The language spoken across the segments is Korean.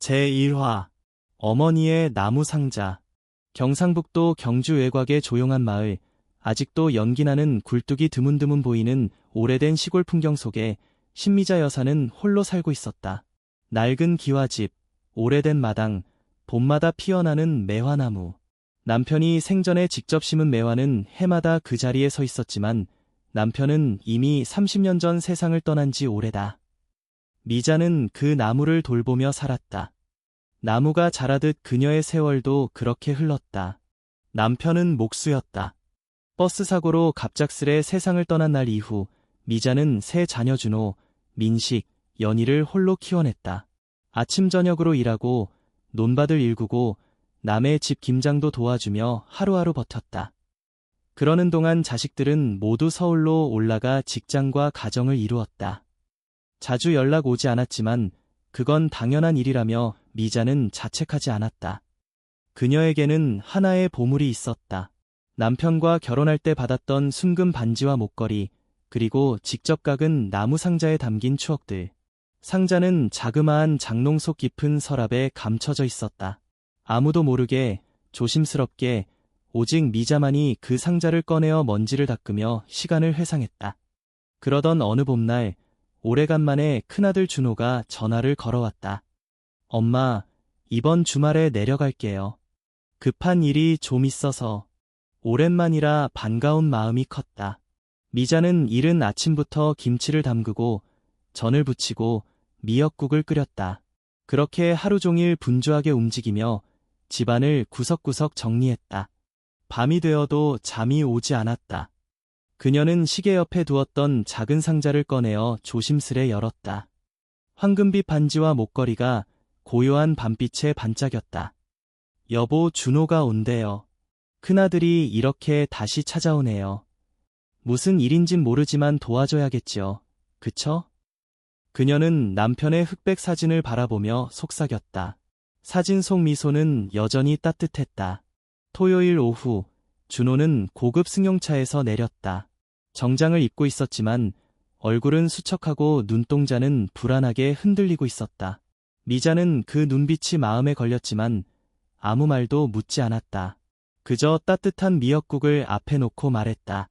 제1화 어머니의 나무 상자. 경상북도 경주 외곽의 조용한 마을, 아직도 연기나는 굴뚝이 드문드문 보이는 오래된 시골 풍경 속에 신미자 여사는 홀로 살고 있었다. 낡은 기와집, 오래된 마당, 봄마다 피어나는 매화나무. 남편이 생전에 직접 심은 매화는 해마다 그 자리에 서 있었지만 남편은 이미 30년 전 세상을 떠난 지 오래다. 미자는 그 나무를 돌보며 살았다. 나무가 자라듯 그녀의 세월도 그렇게 흘렀다. 남편은 목수였다. 버스 사고로 갑작스레 세상을 떠난 날 이후 미자는 세 자녀 준호, 민식, 연희를 홀로 키워냈다. 아침 저녁으로 일하고 논밭을 일구고 남의 집 김장도 도와주며 하루하루 버텼다. 그러는 동안 자식들은 모두 서울로 올라가 직장과 가정을 이루었다. 자주 연락 오지 않았지만 그건 당연한 일이라며 미자는 자책하지 않았다. 그녀에게는 하나의 보물이 있었다. 남편과 결혼할 때 받았던 순금 반지와 목걸이, 그리고 직접 깎은 나무 상자에 담긴 추억들. 상자는 자그마한 장롱 속 깊은 서랍에 감춰져 있었다. 아무도 모르게, 조심스럽게, 오직 미자만이 그 상자를 꺼내어 먼지를 닦으며 시간을 회상했다. 그러던 어느 봄날, 오래간만에 큰아들 준호가 전화를 걸어왔다. 엄마, 이번 주말에 내려갈게요. 급한 일이 좀 있어서. 오랜만이라 반가운 마음이 컸다. 미자는 이른 아침부터 김치를 담그고 전을 부치고 미역국을 끓였다. 그렇게 하루 종일 분주하게 움직이며 집안을 구석구석 정리했다. 밤이 되어도 잠이 오지 않았다. 그녀는 시계 옆에 두었던 작은 상자를 꺼내어 조심스레 열었다. 황금빛 반지와 목걸이가 고요한 밤빛에 반짝였다. 여보, 준호가 온대요. 큰아들이 이렇게 다시 찾아오네요. 무슨 일인진 모르지만 도와줘야겠지요. 그쵸? 그녀는 남편의 흑백 사진을 바라보며 속삭였다. 사진 속 미소는 여전히 따뜻했다. 토요일 오후, 준호는 고급 승용차에서 내렸다. 정장을 입고 있었지만 얼굴은 수척하고 눈동자는 불안하게 흔들리고 있었다. 미자는 그 눈빛이 마음에 걸렸지만 아무 말도 묻지 않았다. 그저 따뜻한 미역국을 앞에 놓고 말했다.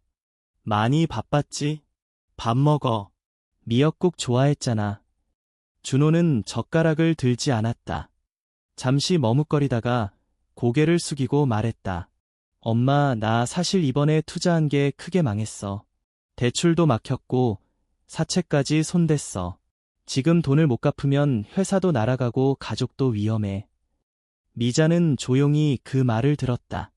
많이 바빴지? 밥 먹어. 미역국 좋아했잖아. 준호는 젓가락을 들지 않았다. 잠시 머뭇거리다가 고개를 숙이고 말했다. 엄마, 나 사실 이번에 투자한 게 크게 망했어. 대출도 막혔고 사채까지 손댔어. 지금 돈을 못 갚으면 회사도 날아가고 가족도 위험해. 미자는 조용히 그 말을 들었다.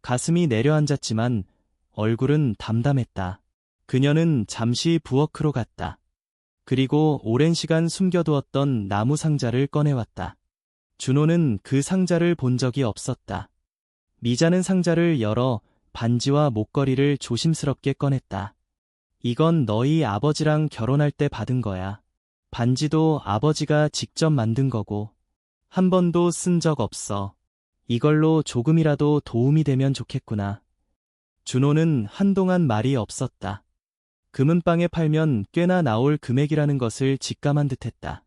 가슴이 내려앉았지만 얼굴은 담담했다. 그녀는 잠시 부엌으로 갔다. 그리고 오랜 시간 숨겨두었던 나무 상자를 꺼내왔다. 준호는 그 상자를 본 적이 없었다. 미자는 상자를 열어 반지와 목걸이를 조심스럽게 꺼냈다. 이건 너희 아버지랑 결혼할 때 받은 거야. 반지도 아버지가 직접 만든 거고 한 번도 쓴 적 없어. 이걸로 조금이라도 도움이 되면 좋겠구나. 준호는 한동안 말이 없었다. 금은방에 팔면 꽤나 나올 금액이라는 것을 직감한 듯했다.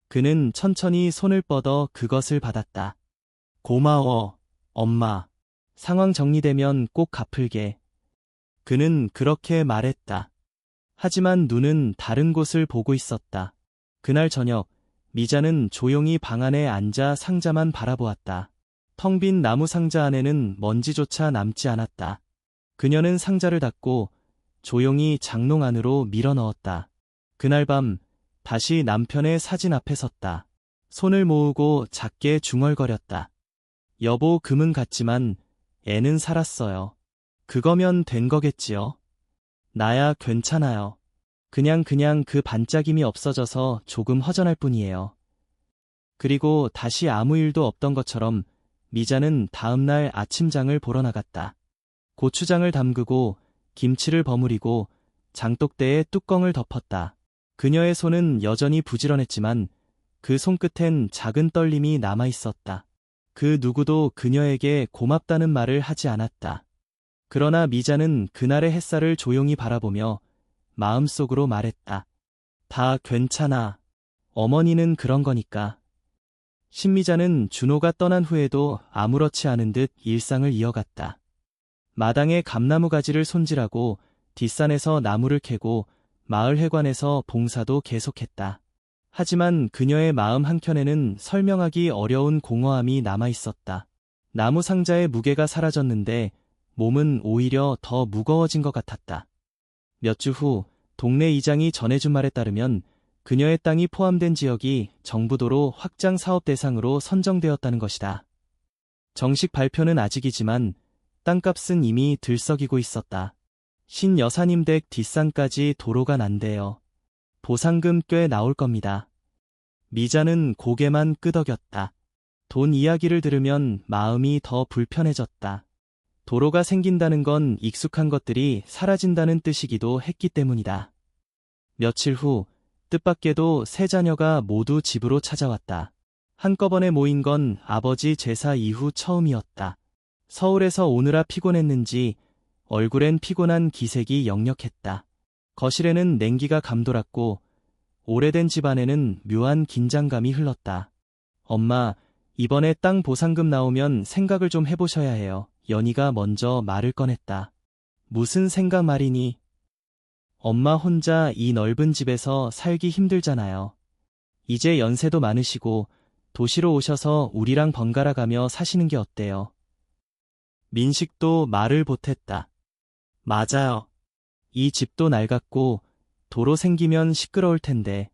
그는 천천히 손을 뻗어 그것을 받았다. 고마워, 엄마. 상황 정리되면 꼭 갚을게. 그는 그렇게 말했다. 하지만 눈은 다른 곳을 보고 있었다. 그날 저녁, 미자는 조용히 방 안에 앉아 상자만 바라보았다. 텅 빈 나무 상자 안에는 먼지조차 남지 않았다. 그녀는 상자를 닫고 조용히 장롱 안으로 밀어넣었다. 그날 밤 다시 남편의 사진 앞에 섰다. 손을 모으고 작게 중얼거렸다. 여보, 금은 갔지만 애는 살았어요. 그거면 된 거겠지요. 나야 괜찮아요. 그냥 그 반짝임이 없어져서 조금 허전할 뿐이에요. 그리고 다시 아무 일도 없던 것처럼 미자는 다음날 아침장을 보러 나갔다. 고추장을 담그고 김치를 버무리고 장독대에 뚜껑을 덮었다. 그녀의 손은 여전히 부지런했지만 그 손끝엔 작은 떨림이 남아 있었다. 그 누구도 그녀에게 고맙다는 말을 하지 않았다. 그러나 미자는 그날의 햇살을 조용히 바라보며 마음속으로 말했다. 다 괜찮아. 어머니는 그런 거니까. 신미자는 준호가 떠난 후에도 아무렇지 않은 듯 일상을 이어갔다. 마당에 감나무 가지를 손질하고 뒷산에서 나무를 캐고 마을 회관에서 봉사도 계속했다. 하지만 그녀의 마음 한켠에는 설명하기 어려운 공허함이 남아있었다. 나무 상자의 무게가 사라졌는데 몸은 오히려 더 무거워진 것 같았다. 몇 주 후 동네 이장이 전해준 말에 따르면 그녀의 땅이 포함된 지역이 정부도로 확장 사업 대상으로 선정되었다는 것이다. 정식 발표는 아직이지만 땅값은 이미 들썩이고 있었다. 신 여사님 댁 뒷산까지 도로가 난대요. 보상금 꽤 나올 겁니다. 미자는 고개만 끄덕였다. 돈 이야기를 들으면 마음이 더 불편해졌다. 도로가 생긴다는 건 익숙한 것들이 사라진다는 뜻이기도 했기 때문이다. 며칠 후 뜻밖에도 세 자녀가 모두 집으로 찾아왔다. 한꺼번에 모인 건 아버지 제사 이후 처음이었다. 서울에서 오느라 피곤했는지 얼굴엔 피곤한 기색이 역력했다. 거실에는 냉기가 감돌았고 오래된 집안에는 묘한 긴장감이 흘렀다. 엄마, 이번에 땅 보상금 나오면 생각을 좀 해보셔야 해요. 연희가 먼저 말을 꺼냈다. 무슨 생각 말이니? 엄마 혼자 이 넓은 집에서 살기 힘들잖아요. 이제 연세도 많으시고 도시로 오셔서 우리랑 번갈아 가며 사시는 게 어때요? 민식도 말을 보탰다. 맞아요. 이 집도 낡았고 도로 생기면 시끄러울 텐데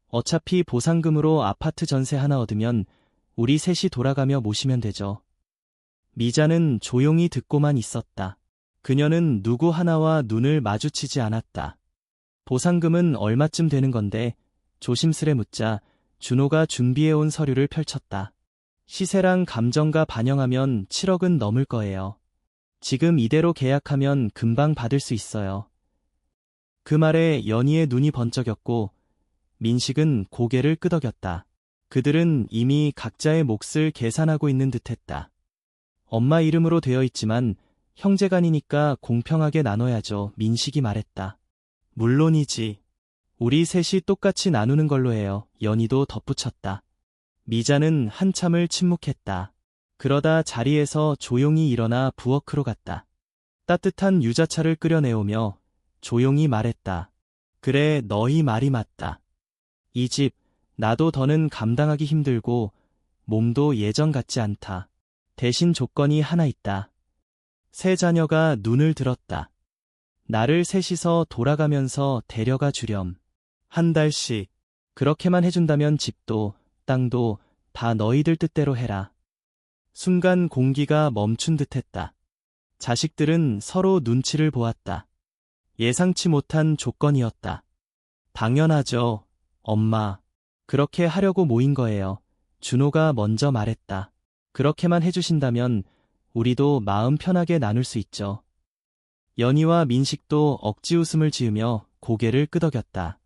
어차피 보상금으로 아파트 전세 하나 얻으면 우리 셋이 돌아가며 모시면 되죠. 미자는 조용히 듣고만 있었다. 그녀는 누구 하나와 눈을 마주치지 않았다. 보상금은 얼마쯤 되는 건데 조심스레 묻자 준호가 준비해온 서류를 펼쳤다. 시세랑 감정가 반영하면 7억은 넘을 거예요. 지금 이대로 계약하면 금방 받을 수 있어요. 그 말에 연희의 눈이 번쩍였고 민식은 고개를 끄덕였다. 그들은 이미 각자의 몫을 계산하고 있는 듯했다. 엄마 이름으로 되어 있지만 형제간이니까 공평하게 나눠야죠. 민식이 말했다. 물론이지. 우리 셋이 똑같이 나누는 걸로 해요. 연희도 덧붙였다. 미자는 한참을 침묵했다. 그러다 자리에서 조용히 일어나 부엌으로 갔다. 따뜻한 유자차를 끓여내오며 조용히 말했다. 그래, 너희 말이 맞다. 이 집, 나도 더는 감당하기 힘들고 몸도 예전 같지 않다. 대신 조건이 하나 있다. 세 자녀가 눈을 들었다. 나를 셋이서 돌아가면서 데려가 주렴. 한 달씩. 그렇게만 해준다면 집도 땅도 다 너희들 뜻대로 해라. 순간 공기가 멈춘 듯했다. 자식들은 서로 눈치를 보았다. 예상치 못한 조건이었다. 당연하죠, 엄마. 그렇게 하려고 모인 거예요. 준호가 먼저 말했다. 그렇게만 해주신다면 우리도 마음 편하게 나눌 수 있죠. 연희와 민식도 억지 웃음을 지으며 고개를 끄덕였다.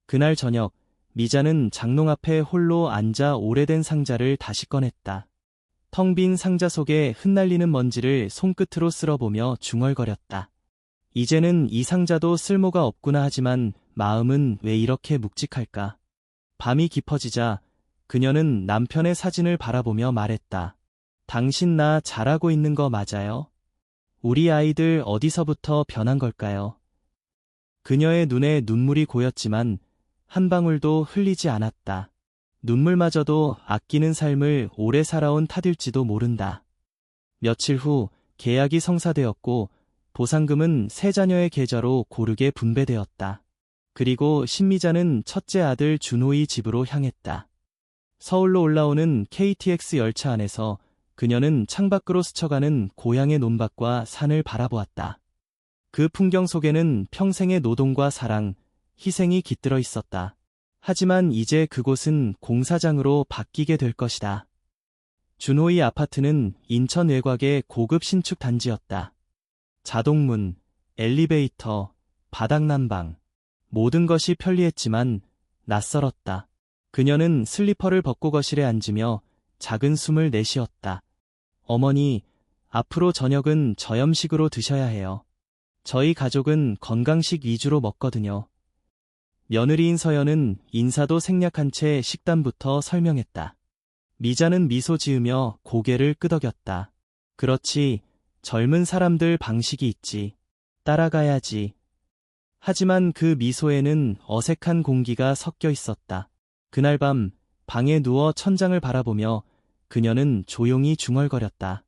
그날 저녁 미자는 장롱 앞에 홀로 앉아 오래된 상자를 다시 꺼냈다. 텅 빈 상자 속에 흩날리는 먼지를 손끝으로 쓸어보며 중얼거렸다. 이제는 이 상자도 쓸모가 없구나 하지만 마음은 왜 이렇게 묵직할까? 밤이 깊어지자 그녀는 남편의 사진을 바라보며 말했다. 당신 나 잘하고 있는 거 맞아요? 우리 아이들 어디서부터 변한 걸까요? 그녀의 눈에 눈물이 고였지만 한 방울도 흘리지 않았다. 눈물마저도 아끼는 삶을 오래 살아온 탓일지도 모른다. 며칠 후 계약이 성사되었고 보상금은 세 자녀의 계좌로 고르게 분배되었다. 그리고 신미자는 첫째 아들 준호의 집으로 향했다. 서울로 올라오는 KTX 열차 안에서 그녀는 창밖으로 스쳐가는 고향의 논밭과 산을 바라보았다. 그 풍경 속에는 평생의 노동과 사랑, 희생이 깃들어 있었다. 하지만 이제 그곳은 공사장으로 바뀌게 될 것이다. 준호의 아파트는 인천 외곽의 고급 신축 단지였다. 자동문, 엘리베이터, 바닥 난방, 모든 것이 편리했지만 낯설었다. 그녀는 슬리퍼를 벗고 거실에 앉으며 작은 숨을 내쉬었다. 어머니, 앞으로 저녁은 저염식으로 드셔야 해요. 저희 가족은 건강식 위주로 먹거든요. 며느리인 서연은 인사도 생략한 채 식단부터 설명했다. 미자는 미소 지으며 고개를 끄덕였다. 그렇지, 젊은 사람들 방식이 있지. 따라가야지. 하지만 그 미소에는 어색한 공기가 섞여 있었다. 그날 밤 방에 누워 천장을 바라보며 그녀는 조용히 중얼거렸다.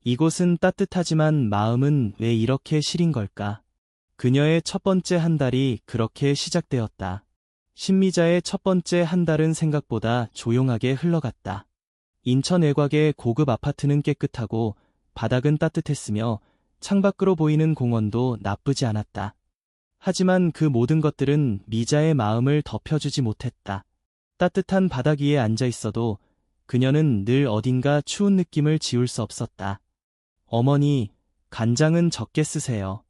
이곳은 따뜻하지만 마음은 왜 이렇게 시린 걸까? 그녀의 첫 번째 한 달이 그렇게 시작되었다. 신미자의 첫 번째 한 달은 생각보다 조용하게 흘러갔다. 인천 외곽의 고급 아파트는 깨끗하고 바닥은 따뜻했으며 창밖으로 보이는 공원도 나쁘지 않았다. 하지만 그 모든 것들은 미자의 마음을 덮여주지 못했다. 따뜻한 바닥 위에 앉아 있어도 그녀는 늘 어딘가 추운 느낌을 지울 수 없었다. 어머니, 간장은 적게 쓰세요.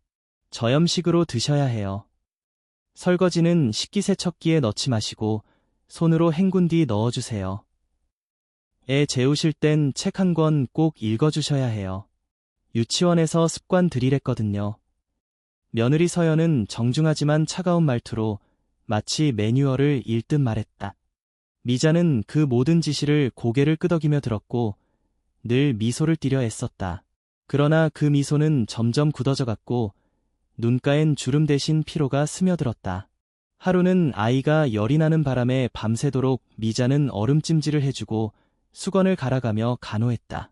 저염식으로 드셔야 해요. 설거지는 식기세척기에 넣지 마시고 손으로 헹군 뒤 넣어주세요. 애 재우실 땐 책 한 권 꼭 읽어주셔야 해요. 유치원에서 습관 들이랬거든요. 며느리 서연은 정중하지만 차가운 말투로 마치 매뉴얼을 읽듯 말했다. 미자는 그 모든 지시를 고개를 끄덕이며 들었고 늘 미소를 띠려 애썼다. 그러나 그 미소는 점점 굳어져 갔고 눈가엔 주름 대신 피로가 스며들었다. 하루는 아이가 열이 나는 바람에 밤새도록 미자는 얼음찜질을 해주고 수건을 갈아가며 간호했다.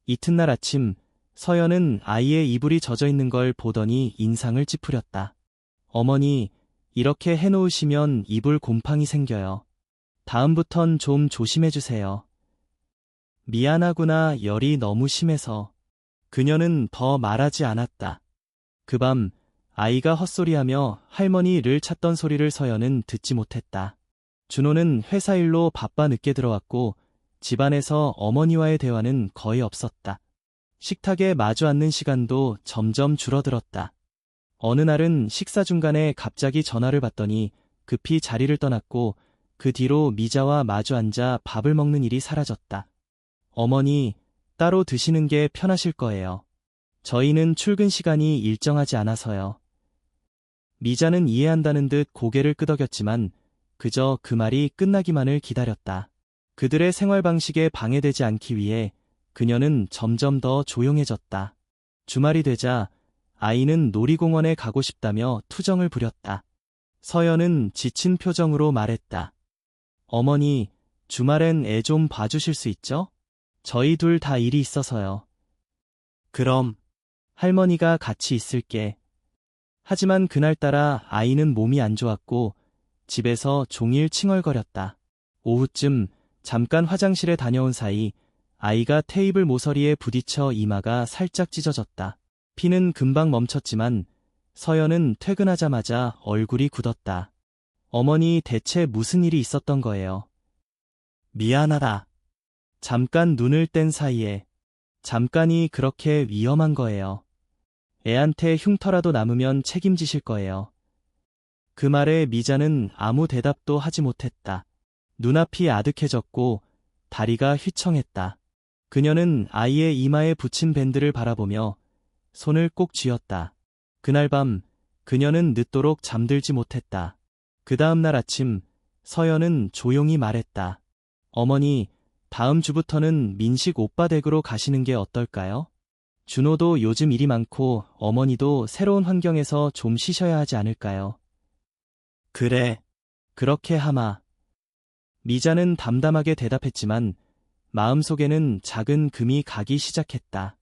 이튿날 아침 서연은 아이의 이불이 젖어 있는 걸 보더니 인상을 찌푸렸다. 어머니, 이렇게 해놓으시면 이불 곰팡이 생겨요. 다음부턴 좀 조심해주세요. 미안하구나, 열이 너무 심해서. 그녀는 더 말하지 않았다. 그 밤 아이가 헛소리하며 할머니를 찾던 소리를 서연은 듣지 못했다. 준호는 회사 일로 바빠 늦게 들어왔고 집안에서 어머니와의 대화는 거의 없었다. 식탁에 마주 앉는 시간도 점점 줄어들었다. 어느 날은 식사 중간에 갑자기 전화를 받더니 급히 자리를 떠났고 그 뒤로 미자와 마주 앉아 밥을 먹는 일이 사라졌다. 어머니, 따로 드시는 게 편하실 거예요. 저희는 출근 시간이 일정하지 않아서요. 미자는 이해한다는 듯 고개를 끄덕였지만 그저 그 말이 끝나기만을 기다렸다. 그들의 생활 방식에 방해되지 않기 위해 그녀는 점점 더 조용해졌다. 주말이 되자 아이는 놀이공원에 가고 싶다며 투정을 부렸다. 서연은 지친 표정으로 말했다. 어머니, 주말엔 애 좀 봐주실 수 있죠? 저희 둘 다 일이 있어서요. 그럼 할머니가 같이 있을게. 하지만 그날따라 아이는 몸이 안 좋았고 집에서 종일 칭얼거렸다. 오후쯤 잠깐 화장실에 다녀온 사이 아이가 테이블 모서리에 부딪혀 이마가 살짝 찢어졌다. 피는 금방 멈췄지만 서연은 퇴근하자마자 얼굴이 굳었다. 어머니, 대체 무슨 일이 있었던 거예요? 미안하다. 잠깐 눈을 뗀 사이에. 잠깐이 그렇게 위험한 거예요. 애한테 흉터라도 남으면 책임지실 거예요. 그 말에 미자는 아무 대답도 하지 못했다. 눈앞이 아득해졌고 다리가 휘청했다. 그녀는 아이의 이마에 붙인 밴드를 바라보며 손을 꼭 쥐었다. 그날 밤 그녀는 늦도록 잠들지 못했다. 그 다음 날 아침 서연은 조용히 말했다. 어머니, 다음 주부터는 민식 오빠 댁으로 가시는 게 어떨까요? 준호도 요즘 일이 많고 어머니도 새로운 환경에서 좀 쉬셔야 하지 않을까요? 그래, 그렇게 하마. 미자는 담담하게 대답했지만 마음속에는 작은 금이 가기 시작했다.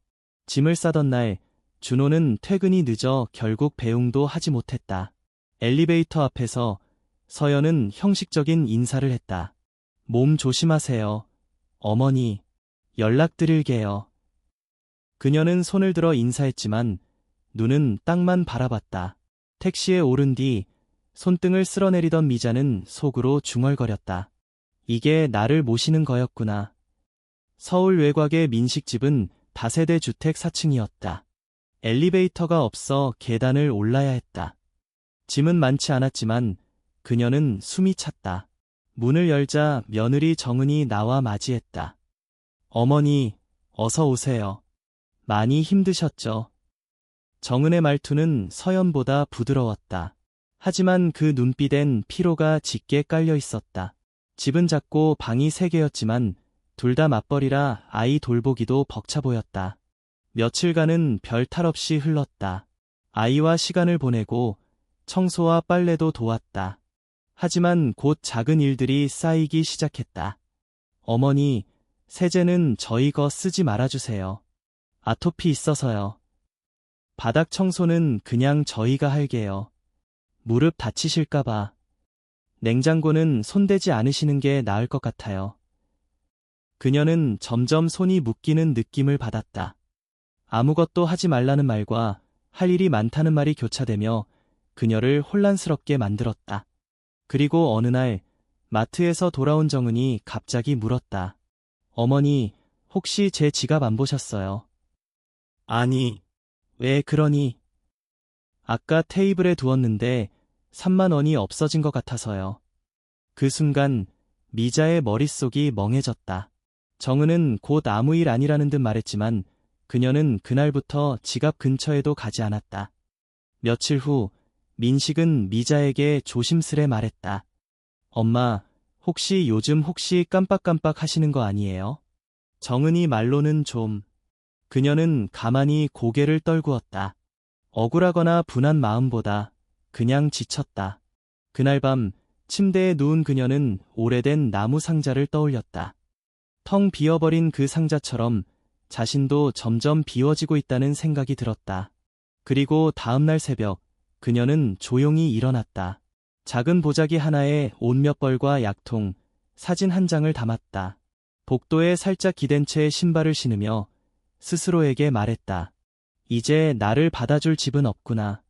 짐을 싸던 날 준호는 퇴근이 늦어 결국 배웅도 하지 못했다. 엘리베이터 앞에서 서연은 형식적인 인사를 했다. 몸 조심하세요. 어머니, 연락드릴게요. 그녀는 손을 들어 인사했지만 눈은 땅만 바라봤다. 택시에 오른 뒤 손등을 쓸어내리던 미자는 속으로 중얼거렸다. 이게 나를 모시는 거였구나. 서울 외곽의 민식집은 다세대 주택 4층이었다. 엘리베이터가 없어 계단을 올라야 했다. 짐은 많지 않았지만 그녀는 숨이 찼다. 문을 열자 며느리 정은이 나와 맞이했다. 어머니, 어서 오세요. 많이 힘드셨죠? 정은의 말투는 서연보다 부드러웠다. 하지만 그 눈빛엔 피로가 짙게 깔려 있었다. 집은 작고 방이 3개였지만 둘 다 맞벌이라 아이 돌보기도 벅차 보였다. 며칠간은 별 탈 없이 흘렀다. 아이와 시간을 보내고 청소와 빨래도 도왔다. 하지만 곧 작은 일들이 쌓이기 시작했다. 어머니, 세제는 저희 거 쓰지 말아주세요. 아토피 있어서요. 바닥 청소는 그냥 저희가 할게요. 무릎 다치실까봐. 냉장고는 손대지 않으시는 게 나을 것 같아요. 그녀는 점점 손이 묶이는 느낌을 받았다. 아무것도 하지 말라는 말과 할 일이 많다는 말이 교차되며 그녀를 혼란스럽게 만들었다. 그리고 어느 날 마트에서 돌아온 정은이 갑자기 물었다. 어머니, 혹시 제 지갑 안 보셨어요? 아니, 왜 그러니? 아까 테이블에 두었는데 3만 원이 없어진 것 같아서요. 그 순간 미자의 머릿속이 멍해졌다. 정은은 곧 아무 일 아니라는 듯 말했지만 그녀는 그날부터 지갑 근처에도 가지 않았다. 며칠 후 민식은 미자에게 조심스레 말했다. 엄마, 혹시 요즘 깜빡깜빡 하시는 거 아니에요? 정은이 말로는 좀. 그녀는 가만히 고개를 떨구었다. 억울하거나 분한 마음보다 그냥 지쳤다. 그날 밤 침대에 누운 그녀는 오래된 나무 상자를 떠올렸다. 텅 비어버린 그 상자처럼 자신도 점점 비워지고 있다는 생각이 들었다. 그리고 다음날 새벽, 그녀는 조용히 일어났다. 작은 보자기 하나에 옷 몇 벌과 약통, 사진 한 장을 담았다. 복도에 살짝 기댄 채 신발을 신으며 스스로에게 말했다. 이제 나를 받아줄 집은 없구나.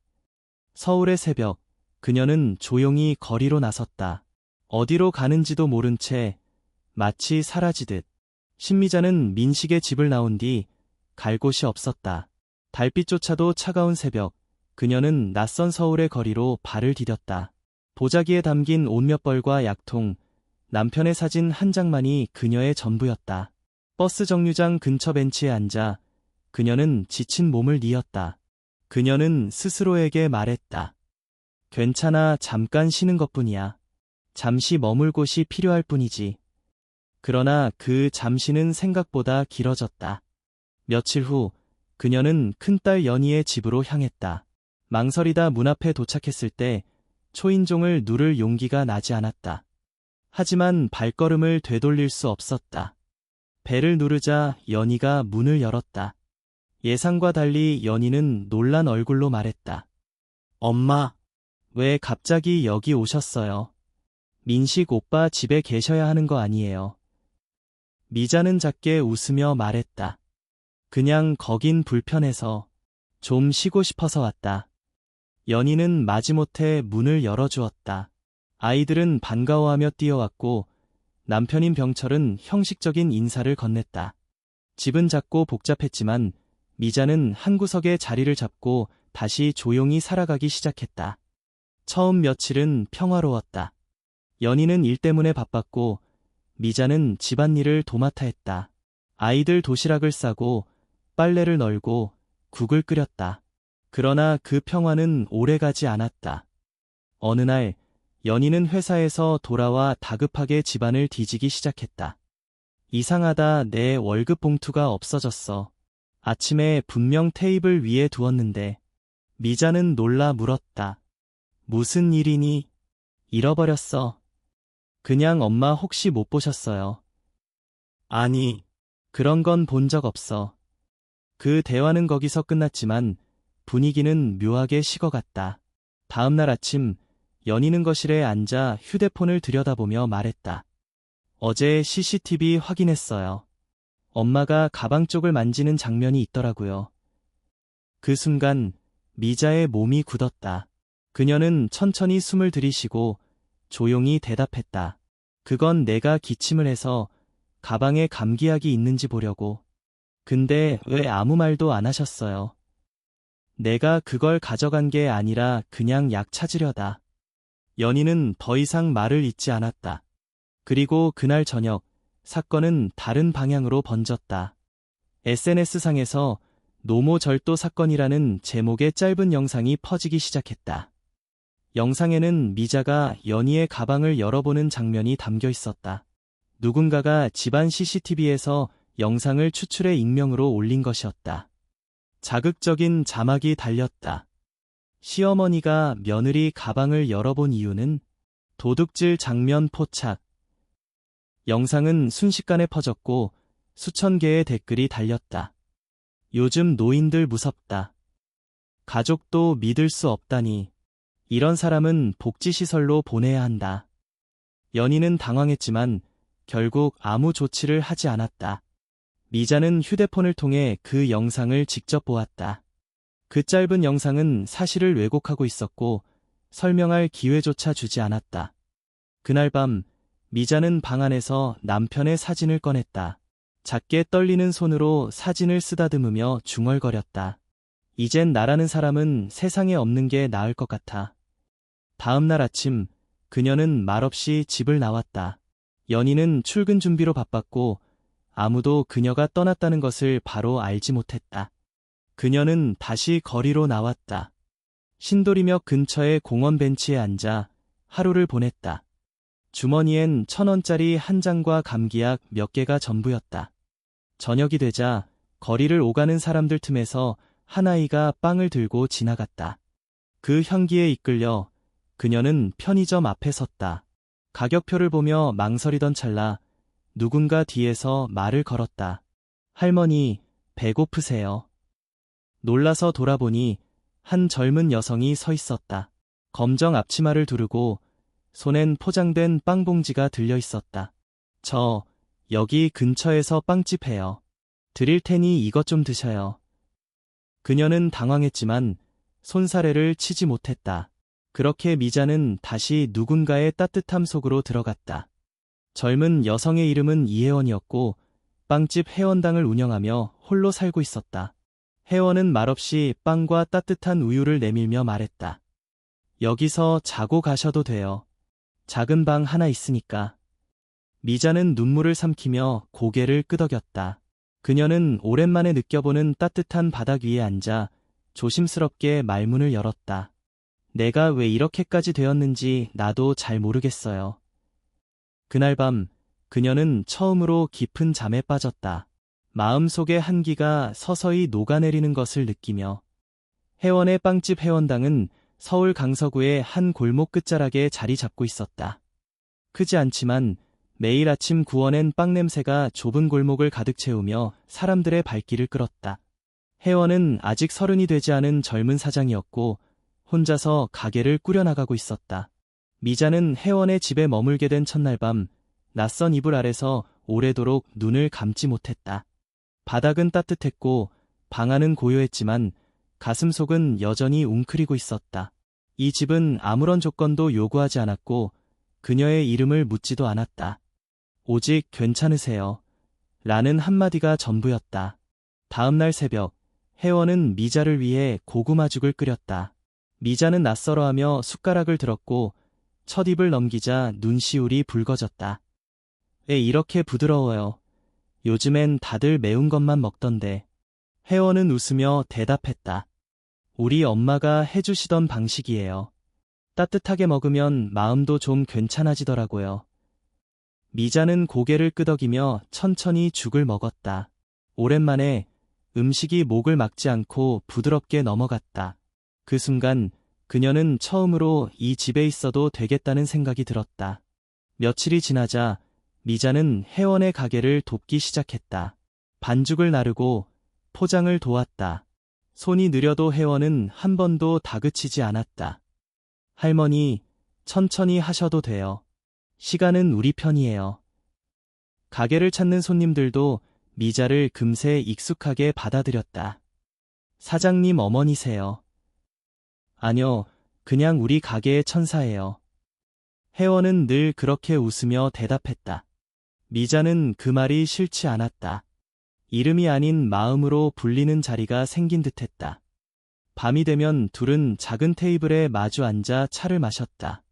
서울의 새벽, 그녀는 조용히 거리로 나섰다. 어디로 가는지도 모른 채 마치 사라지듯. 신미자는 민식의 집을 나온 뒤 갈 곳이 없었다. 달빛조차도 차가운 새벽, 그녀는 낯선 서울의 거리로 발을 디뎠다. 보자기에 담긴 옷 몇 벌과 약통, 남편의 사진 한 장만이 그녀의 전부였다. 버스 정류장 근처 벤치에 앉아 그녀는 지친 몸을 뉘었다. 그녀는 스스로에게 말했다. 괜찮아, 잠깐 쉬는 것뿐이야. 잠시 머물 곳이 필요할 뿐이지. 그러나 그 잠시는 생각보다 길어졌다. 며칠 후 그녀는 큰딸 연희의 집으로 향했다. 망설이다 문 앞에 도착했을 때 초인종을 누를 용기가 나지 않았다. 하지만 발걸음을 되돌릴 수 없었다. 벨을 누르자 연희가 문을 열었다. 예상과 달리 연희는 놀란 얼굴로 말했다. 엄마, 왜 갑자기 여기 오셨어요? 민식 오빠 집에 계셔야 하는 거 아니에요? 미자는 작게 웃으며 말했다. 그냥 거긴 불편해서 좀 쉬고 싶어서 왔다. 연희는 마지못해 문을 열어주었다. 아이들은 반가워하며 뛰어왔고 남편인 병철은 형식적인 인사를 건넸다. 집은 작고 복잡했지만 미자는 한 구석에 자리를 잡고 다시 조용히 살아가기 시작했다. 처음 며칠은 평화로웠다. 연희는 일 때문에 바빴고 미자는 집안일을 도맡아 했다. 아이들 도시락을 싸고 빨래를 널고 국을 끓였다. 그러나 그 평화는 오래가지 않았다. 어느 날 연희는 회사에서 돌아와 다급하게 집안을 뒤지기 시작했다. 이상하다, 내 월급 봉투가 없어졌어. 아침에 분명 테이블 위에 두었는데. 미자는 놀라 물었다. 무슨 일이니? 잃어버렸어. 그냥 엄마 혹시 못 보셨어요? 아니, 그런 건 본 적 없어. 그 대화는 거기서 끝났지만 분위기는 묘하게 식어갔다. 다음 날 아침 연희는 거실에 앉아 휴대폰을 들여다보며 말했다. 어제 CCTV 확인했어요. 엄마가 가방 쪽을 만지는 장면이 있더라고요. 그 순간 미자의 몸이 굳었다. 그녀는 천천히 숨을 들이쉬고 조용히 대답했다. 그건 내가 기침을 해서 가방에 감기약이 있는지 보려고. 근데 왜 아무 말도 안 하셨어요? 내가 그걸 가져간 게 아니라 그냥 약 찾으려다. 연희는 더 이상 말을 잇지 않았다. 그리고 그날 저녁 사건은 다른 방향으로 번졌다. SNS상에서 노모절도 사건이라는 제목의 짧은 영상이 퍼지기 시작했다. 영상에는 미자가 연희의 가방을 열어보는 장면이 담겨 있었다. 누군가가 집안 CCTV에서 영상을 추출해 익명으로 올린 것이었다. 자극적인 자막이 달렸다. 시어머니가 며느리 가방을 열어본 이유는 도둑질 장면 포착. 영상은 순식간에 퍼졌고 수천 개의 댓글이 달렸다. 요즘 노인들 무섭다. 가족도 믿을 수 없다니. 이런 사람은 복지시설로 보내야 한다. 연인은 당황했지만 결국 아무 조치를 하지 않았다. 미자는 휴대폰을 통해 그 영상을 직접 보았다. 그 짧은 영상은 사실을 왜곡하고 있었고 설명할 기회조차 주지 않았다. 그날 밤 미자는 방 안에서 남편의 사진을 꺼냈다. 작게 떨리는 손으로 사진을 쓰다듬으며 중얼거렸다. 이젠 나라는 사람은 세상에 없는 게 나을 것 같아. 다음 날 아침 그녀는 말없이 집을 나왔다. 연희는 출근 준비로 바빴고 아무도 그녀가 떠났다는 것을 바로 알지 못했다. 그녀는 다시 거리로 나왔다. 신도리역 근처의 공원 벤치에 앉아 하루를 보냈다. 주머니엔 1,000원짜리 한 장과 감기약 몇 개가 전부였다. 저녁이 되자 거리를 오가는 사람들 틈에서 한 아이가 빵을 들고 지나갔다. 그 향기에 이끌려 그녀는 편의점 앞에 섰다. 가격표를 보며 망설이던 찰나 누군가 뒤에서 말을 걸었다. 할머니, 배고프세요? 놀라서 돌아보니 한 젊은 여성이 서 있었다. 검정 앞치마를 두르고 손엔 포장된 빵봉지가 들려 있었다. 저, 여기 근처에서 빵집 해요. 드릴 테니 이것 좀 드셔요. 그녀는 당황했지만 손사래를 치지 못했다. 그렇게 미자는 다시 누군가의 따뜻함 속으로 들어갔다. 젊은 여성의 이름은 이혜원이었고 빵집 혜원당을 운영하며 홀로 살고 있었다. 혜원은 말없이 빵과 따뜻한 우유를 내밀며 말했다. 여기서 자고 가셔도 돼요. 작은 방 하나 있으니까. 미자는 눈물을 삼키며 고개를 끄덕였다. 그녀는 오랜만에 느껴보는 따뜻한 바닥 위에 앉아 조심스럽게 말문을 열었다. 내가 왜 이렇게까지 되었는지 나도 잘 모르겠어요. 그날 밤 그녀는 처음으로 깊은 잠에 빠졌다. 마음속의 한기가 서서히 녹아내리는 것을 느끼며. 혜원의 빵집 혜원당은 서울 강서구의 한 골목 끝자락에 자리 잡고 있었다. 크지 않지만 매일 아침 구워낸 빵 냄새가 좁은 골목을 가득 채우며 사람들의 발길을 끌었다. 혜원은 아직 30이 되지 않은 젊은 사장이었고 혼자서 가게를 꾸려나가고 있었다. 미자는 혜원의 집에 머물게 된 첫날 밤 낯선 이불 아래서 오래도록 눈을 감지 못했다. 바닥은 따뜻했고 방 안은 고요했지만 가슴속은 여전히 웅크리고 있었다. 이 집은 아무런 조건도 요구하지 않았고 그녀의 이름을 묻지도 않았다. 오직 괜찮으세요? 라는 한마디가 전부였다. 다음 날 새벽 혜원은 미자를 위해 고구마죽을 끓였다. 미자는 낯설어하며 숟가락을 들었고 첫 입을 넘기자 눈시울이 붉어졌다. 왜 이렇게 부드러워요? 요즘엔 다들 매운 것만 먹던데. 혜원은 웃으며 대답했다. 우리 엄마가 해주시던 방식이에요. 따뜻하게 먹으면 마음도 좀 괜찮아지더라고요. 미자는 고개를 끄덕이며 천천히 죽을 먹었다. 오랜만에 음식이 목을 막지 않고 부드럽게 넘어갔다. 그 순간 그녀는 처음으로 이 집에 있어도 되겠다는 생각이 들었다. 며칠이 지나자 미자는 혜원의 가게를 돕기 시작했다. 반죽을 나르고 포장을 도왔다. 손이 느려도 혜원은 한 번도 다그치지 않았다. 할머니, 천천히 하셔도 돼요. 시간은 우리 편이에요. 가게를 찾는 손님들도 미자를 금세 익숙하게 받아들였다. 사장님 어머니세요? 아니요, 그냥 우리 가게의 천사예요. 혜원은 늘 그렇게 웃으며 대답했다. 미자는 그 말이 싫지 않았다. 이름이 아닌 마음으로 불리는 자리가 생긴 듯했다. 밤이 되면 둘은 작은 테이블에 마주 앉아 차를 마셨다.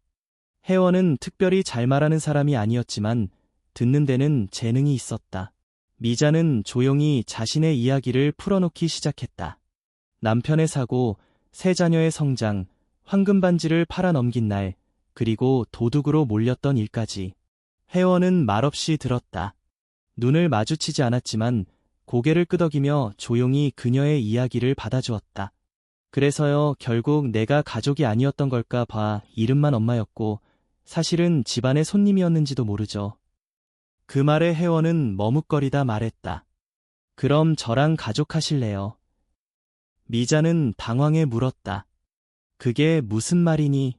혜원은 특별히 잘 말하는 사람이 아니었지만 듣는 데는 재능이 있었다. 미자는 조용히 자신의 이야기를 풀어놓기 시작했다. 남편의 사고, 세 자녀의 성장, 황금 반지를 팔아 넘긴 날, 그리고 도둑으로 몰렸던 일까지. 혜원은 말없이 들었다. 눈을 마주치지 않았지만 고개를 끄덕이며 조용히 그녀의 이야기를 받아주었다. 그래서요, 결국 내가 가족이 아니었던 걸까 봐 이름만 엄마였고 사실은 집안의 손님이었는지도 모르죠. 그 말에 혜원은 머뭇거리다 말했다. 그럼 저랑 가족하실래요? 미자는 당황해 물었다. 그게 무슨 말이니?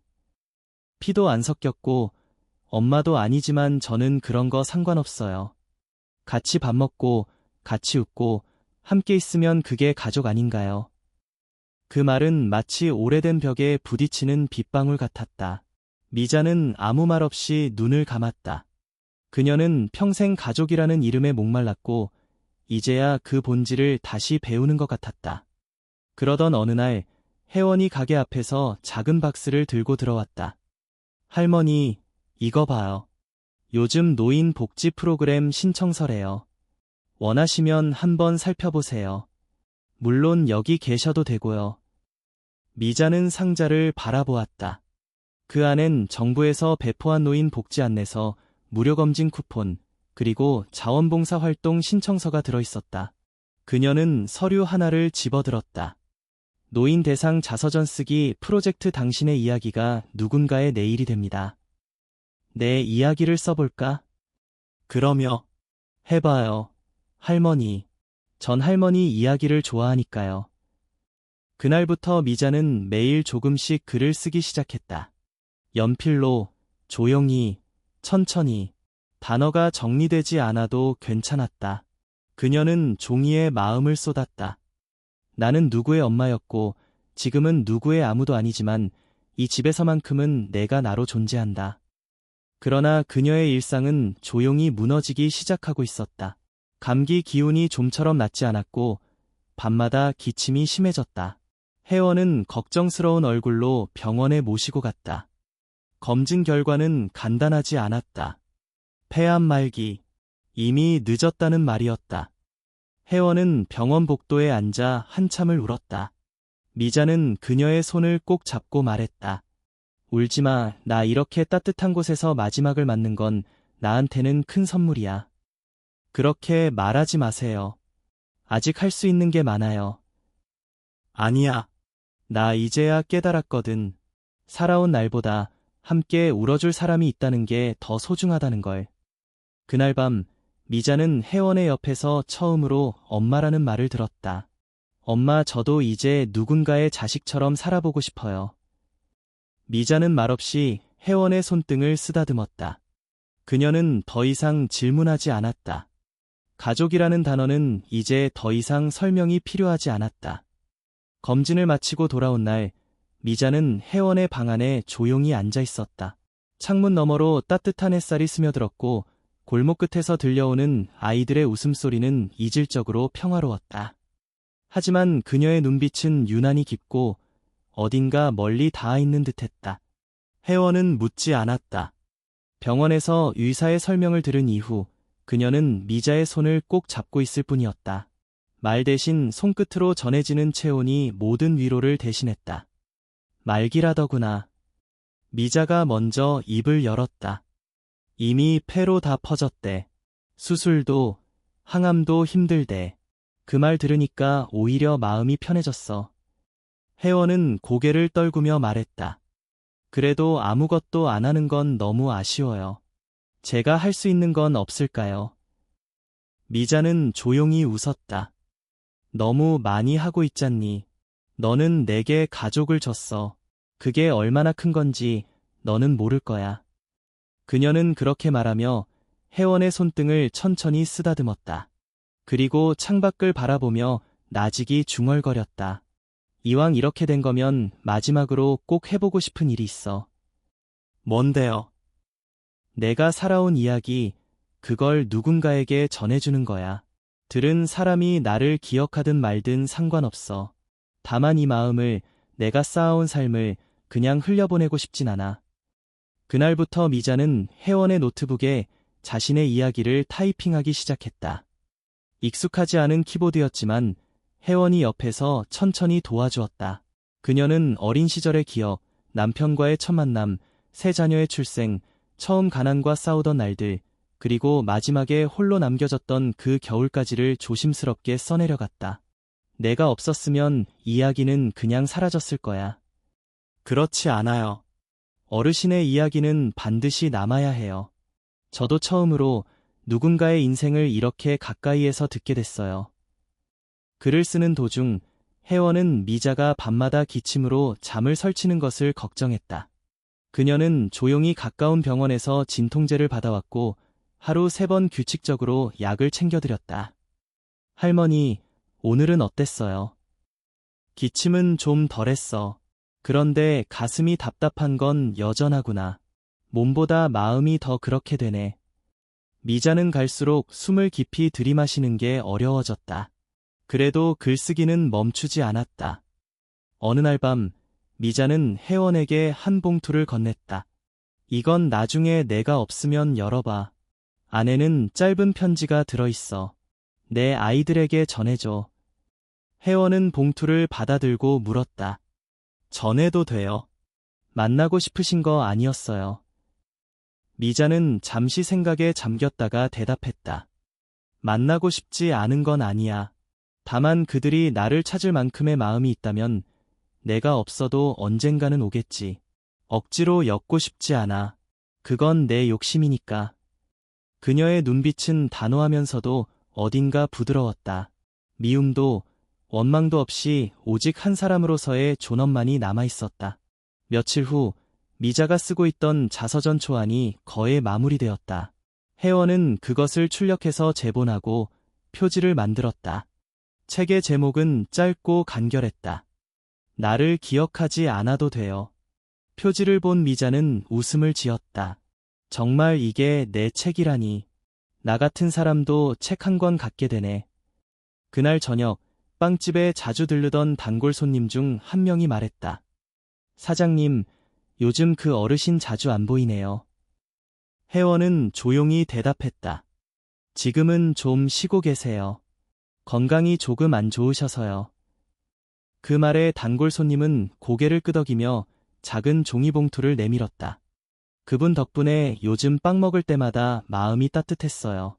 피도 안 섞였고 엄마도 아니지만 저는 그런 거 상관없어요. 같이 밥 먹고 같이 웃고 함께 있으면 그게 가족 아닌가요? 그 말은 마치 오래된 벽에 부딪히는 빗방울 같았다. 미자는 아무 말 없이 눈을 감았다. 그녀는 평생 가족이라는 이름에 목말랐고 이제야 그 본질을 다시 배우는 것 같았다. 그러던 어느 날 혜원이 가게 앞에서 작은 박스를 들고 들어왔다. 할머니, 이거 봐요. 요즘 노인 복지 프로그램 신청서래요. 원하시면 한번 살펴보세요. 물론 여기 계셔도 되고요. 미자는 상자를 바라보았다. 그 안엔 정부에서 배포한 노인 복지 안내서, 무료 검진 쿠폰, 그리고 자원봉사 활동 신청서가 들어있었다. 그녀는 서류 하나를 집어들었다. 노인 대상 자서전 쓰기 프로젝트 당신의 이야기가 누군가의 내일이 됩니다. 내 이야기를 써볼까? 그러며 해봐요. 할머니. 전 할머니 이야기를 좋아하니까요. 그날부터 미자는 매일 조금씩 글을 쓰기 시작했다. 연필로, 조용히, 천천히, 단어가 정리되지 않아도 괜찮았다. 그녀는 종이에 마음을 쏟았다. 나는 누구의 엄마였고 지금은 누구의 아무도 아니지만 이 집에서만큼은 내가 나로 존재한다. 그러나 그녀의 일상은 조용히 무너지기 시작하고 있었다. 감기 기운이 좀처럼 낫지 않았고 밤마다 기침이 심해졌다. 혜원은 걱정스러운 얼굴로 병원에 모시고 갔다. 검진 결과는 간단하지 않았다. 폐암 말기. 이미 늦었다는 말이었다. 혜원은 병원 복도에 앉아 한참을 울었다. 미자는 그녀의 손을 꼭 잡고 말했다. 울지마, 나 이렇게 따뜻한 곳에서 마지막을 맞는 건 나한테는 큰 선물이야. 그렇게 말하지 마세요. 아직 할 수 있는 게 많아요. 아니야. 나 이제야 깨달았거든. 살아온 날보다 함께 울어줄 사람이 있다는 게 더 소중하다는 걸. 그날 밤 미자는 혜원의 옆에서 처음으로 엄마라는 말을 들었다. 엄마, 저도 이제 누군가의 자식처럼 살아보고 싶어요. 미자는 말없이 혜원의 손등을 쓰다듬었다. 그녀는 더 이상 질문하지 않았다. 가족이라는 단어는 이제 더 이상 설명이 필요하지 않았다. 검진을 마치고 돌아온 날, 미자는 혜원의 방 안에 조용히 앉아 있었다. 창문 너머로 따뜻한 햇살이 스며들었고 골목 끝에서 들려오는 아이들의 웃음소리는 이질적으로 평화로웠다. 하지만 그녀의 눈빛은 유난히 깊고 어딘가 멀리 닿아 있는 듯했다. 혜원은 묻지 않았다. 병원에서 의사의 설명을 들은 이후 그녀는 미자의 손을 꼭 잡고 있을 뿐이었다. 말 대신 손끝으로 전해지는 체온이 모든 위로를 대신했다. 말기라더구나. 미자가 먼저 입을 열었다. 이미 폐로 다 퍼졌대. 수술도, 항암도 힘들대. 그 말 들으니까 오히려 마음이 편해졌어. 혜원은 고개를 떨구며 말했다. 그래도 아무것도 안 하는 건 너무 아쉬워요. 제가 할 수 있는 건 없을까요? 미자는 조용히 웃었다. 너무 많이 하고 있잖니. 너는 내게 가족을 줬어. 그게 얼마나 큰 건지 너는 모를 거야. 그녀는 그렇게 말하며 혜원의 손등을 천천히 쓰다듬었다. 그리고 창밖을 바라보며 나직이 중얼거렸다. 이왕 이렇게 된 거면 마지막으로 꼭 해보고 싶은 일이 있어. 뭔데요? 내가 살아온 이야기, 그걸 누군가에게 전해주는 거야. 들은 사람이 나를 기억하든 말든 상관없어. 다만 이 마음을, 내가 쌓아온 삶을 그냥 흘려보내고 싶진 않아. 그날부터 미자는 혜원의 노트북에 자신의 이야기를 타이핑하기 시작했다. 익숙하지 않은 키보드였지만 혜원이 옆에서 천천히 도와주었다. 그녀는 어린 시절의 기억, 남편과의 첫 만남, 세 자녀의 출생, 처음 가난과 싸우던 날들, 그리고 마지막에 홀로 남겨졌던 그 겨울까지를 조심스럽게 써내려갔다. 내가 없었으면 이야기는 그냥 사라졌을 거야. 그렇지 않아요. 어르신의 이야기는 반드시 남아야 해요. 저도 처음으로 누군가의 인생을 이렇게 가까이에서 듣게 됐어요. 글을 쓰는 도중 혜원은 미자가 밤마다 기침으로 잠을 설치는 것을 걱정했다. 그녀는 조용히 가까운 병원에서 진통제를 받아왔고 하루 3번 규칙적으로 약을 챙겨드렸다. 할머니, 오늘은 어땠어요? 기침은 좀 덜했어. 그런데 가슴이 답답한 건 여전하구나. 몸보다 마음이 더 그렇게 되네. 미자는 갈수록 숨을 깊이 들이마시는 게 어려워졌다. 그래도 글쓰기는 멈추지 않았다. 어느 날 밤, 미자는 혜원에게 한 봉투를 건넸다. 이건 나중에 내가 없으면 열어봐. 안에는 짧은 편지가 들어있어. 내 아이들에게 전해줘. 혜원은 봉투를 받아들고 물었다. 전해도 돼요? 만나고 싶으신 거 아니었어요. 미자는 잠시 생각에 잠겼다가 대답했다. 만나고 싶지 않은 건 아니야. 다만 그들이 나를 찾을 만큼의 마음이 있다면 내가 없어도 언젠가는 오겠지. 억지로 엮고 싶지 않아. 그건 내 욕심이니까. 그녀의 눈빛은 단호하면서도 어딘가 부드러웠다. 미움도 원망도 없이 오직 한 사람으로서의 존엄만이 남아있었다. 며칠 후 미자가 쓰고 있던 자서전 초안이 거의 마무리되었다. 혜원은 그것을 출력해서 제본하고 표지를 만들었다. 책의 제목은 짧고 간결했다. 나를 기억하지 않아도 돼요. 표지를 본 미자는 웃음을 지었다. 정말 이게 내 책이라니. 나 같은 사람도 책 한 권 갖게 되네. 그날 저녁 빵집에 자주 들르던 단골 손님 중 한 명이 말했다. 사장님, 요즘 그 어르신 자주 안 보이네요. 혜원은 조용히 대답했다. 지금은 좀 쉬고 계세요. 건강이 조금 안 좋으셔서요. 그 말에 단골 손님은 고개를 끄덕이며 작은 종이봉투를 내밀었다. 그분 덕분에 요즘 빵 먹을 때마다 마음이 따뜻했어요.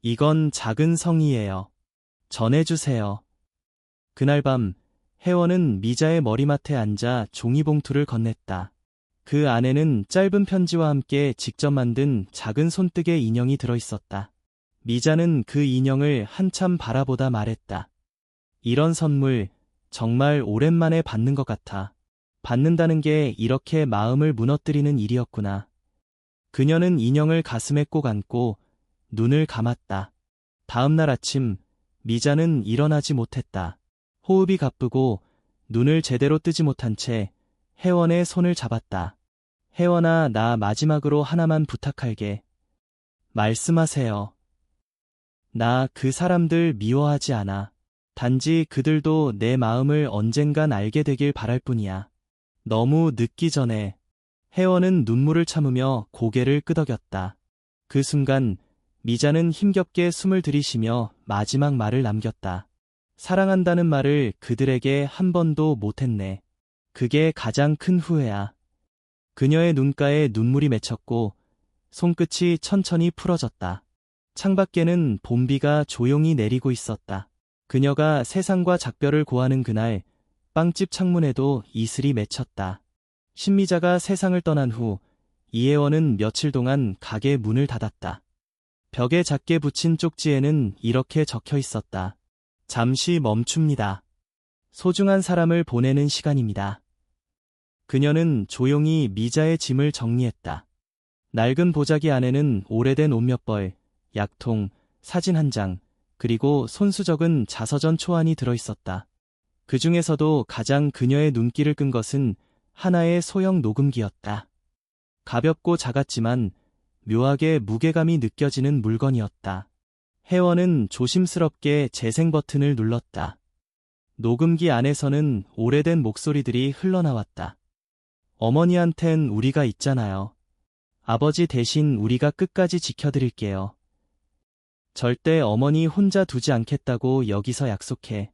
이건 작은 성의예요. 전해주세요. 그날 밤 혜원은 미자의 머리맡에 앉아 종이봉투를 건넸다. 그 안에는 짧은 편지와 함께 직접 만든 작은 손뜨개 인형이 들어있었다. 미자는 그 인형을 한참 바라보다 말했다. 이런 선물 정말 오랜만에 받는 것 같아. 받는다는 게 이렇게 마음을 무너뜨리는 일이었구나. 그녀는 인형을 가슴에 꼭 안고 눈을 감았다. 다음 날 아침 미자는 일어나지 못했다. 호흡이 가쁘고 눈을 제대로 뜨지 못한 채 혜원의 손을 잡았다. 혜원아, 나 마지막으로 하나만 부탁할게. 말씀하세요. 나 그 사람들 미워하지 않아. 단지 그들도 내 마음을 언젠간 알게 되길 바랄 뿐이야. 너무 늦기 전에. 혜원은 눈물을 참으며 고개를 끄덕였다. 그 순간 미자는 힘겹게 숨을 들이쉬며 마지막 말을 남겼다. 사랑한다는 말을 그들에게 한 번도 못했네. 그게 가장 큰 후회야. 그녀의 눈가에 눈물이 맺혔고 손끝이 천천히 풀어졌다. 창밖에는 봄비가 조용히 내리고 있었다. 그녀가 세상과 작별을 고하는 그날 빵집 창문에도 이슬이 맺혔다. 신미자가 세상을 떠난 후 이혜원은 며칠 동안 가게 문을 닫았다. 벽에 작게 붙인 쪽지에는 이렇게 적혀 있었다. 잠시 멈춥니다. 소중한 사람을 보내는 시간입니다. 그녀는 조용히 미자의 짐을 정리했다. 낡은 보자기 안에는 오래된 옷 몇 벌, 약통, 사진 한 장, 그리고 손수 적은 자서전 초안이 들어있었다. 그 중에서도 가장 그녀의 눈길을 끈 것은 하나의 소형 녹음기였다. 가볍고 작았지만 묘하게 무게감이 느껴지는 물건이었다. 혜원은 조심스럽게 재생 버튼을 눌렀다. 녹음기 안에서는 오래된 목소리들이 흘러나왔다. 어머니한텐 우리가 있잖아요. 아버지 대신 우리가 끝까지 지켜드릴게요. 절대 어머니 혼자 두지 않겠다고 여기서 약속해.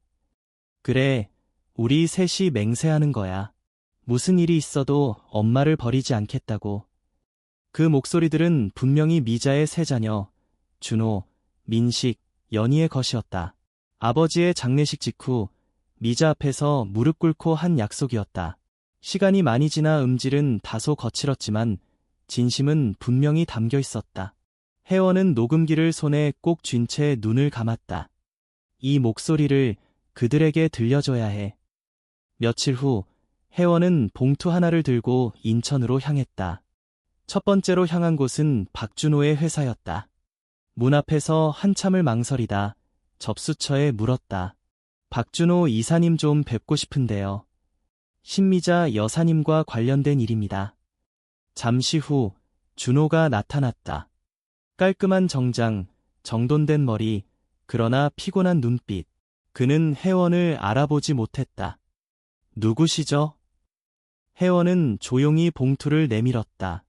그래, 우리 셋이 맹세하는 거야. 무슨 일이 있어도 엄마를 버리지 않겠다고. 그 목소리들은 분명히 미자의 세 자녀, 준호, 민식, 연희의 것이었다. 아버지의 장례식 직후 미자 앞에서 무릎 꿇고 한 약속이었다. 시간이 많이 지나 음질은 다소 거칠었지만 진심은 분명히 담겨 있었다. 혜원은 녹음기를 손에 꼭 쥔 채 눈을 감았다. 이 목소리를 그들에게 들려줘야 해. 며칠 후 혜원은 봉투 하나를 들고 인천으로 향했다. 첫 번째로 향한 곳은 박준호의 회사였다. 문 앞에서 한참을 망설이다 접수처에 물었다. 박준호 이사님 좀 뵙고 싶은데요. 신미자 여사님과 관련된 일입니다. 잠시 후 준호가 나타났다. 깔끔한 정장, 정돈된 머리, 그러나 피곤한 눈빛. 그는 혜원을 알아보지 못했다. 누구시죠? 혜원은 조용히 봉투를 내밀었다.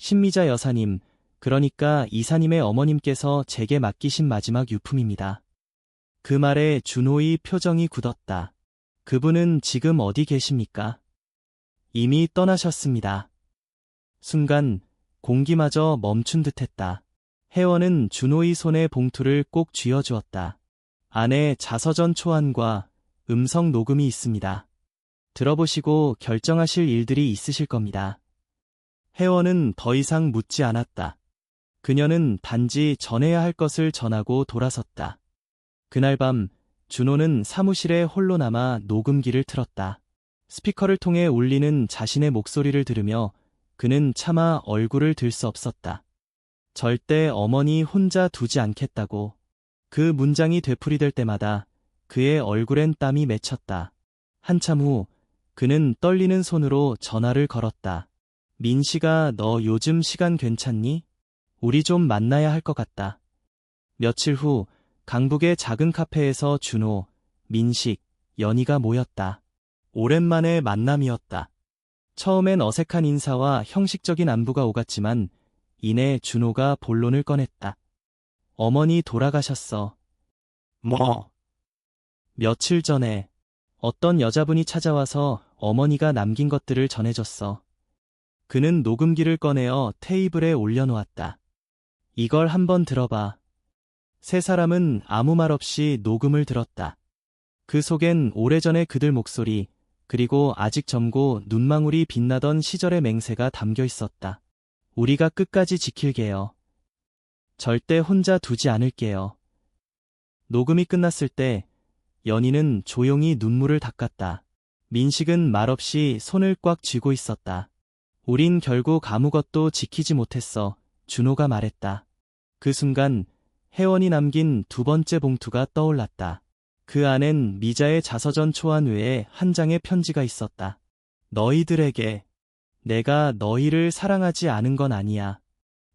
신미자 여사님, 그러니까 이사님의 어머님께서 제게 맡기신 마지막 유품입니다. 그 말에 준호의 표정이 굳었다. 그분은 지금 어디 계십니까? 이미 떠나셨습니다. 순간 공기마저 멈춘 듯했다. 혜원은 준호의 손에 봉투를 꼭 쥐어주었다. 안에 자서전 초안과 음성 녹음이 있습니다. 들어보시고 결정하실 일들이 있으실 겁니다. 혜원은 더 이상 묻지 않았다. 그녀는 단지 전해야 할 것을 전하고 돌아섰다. 그날 밤 준호는 사무실에 홀로 남아 녹음기를 틀었다. 스피커를 통해 울리는 자신의 목소리를 들으며 그는 차마 얼굴을 들 수 없었다. 절대 어머니 혼자 두지 않겠다고. 그 문장이 되풀이될 때마다 그의 얼굴엔 땀이 맺혔다. 한참 후 그는 떨리는 손으로 전화를 걸었다. 민식아, 너 요즘 시간 괜찮니? 우리 좀 만나야 할 것 같다. 며칠 후 강북의 작은 카페에서 준호, 민식, 연희가 모였다. 오랜만의 만남이었다. 처음엔 어색한 인사와 형식적인 안부가 오갔지만 이내 준호가 본론을 꺼냈다. 어머니 돌아가셨어. 뭐? 며칠 전에 어떤 여자분이 찾아와서 어머니가 남긴 것들을 전해줬어. 그는 녹음기를 꺼내어 테이블에 올려놓았다. 이걸 한번 들어봐. 세 사람은 아무 말 없이 녹음을 들었다. 그 속엔 오래전의 그들 목소리, 그리고 아직 젊고 눈망울이 빛나던 시절의 맹세가 담겨 있었다. 우리가 끝까지 지킬게요. 절대 혼자 두지 않을게요. 녹음이 끝났을 때 연희는 조용히 눈물을 닦았다. 민식은 말없이 손을 꽉 쥐고 있었다. 우린 결국 아무것도 지키지 못했어. 준호가 말했다. 그 순간 혜원이 남긴 두 번째 봉투가 떠올랐다. 그 안엔 미자의 자서전 초안 외에 한 장의 편지가 있었다. 너희들에게. 내가 너희를 사랑하지 않은 건 아니야.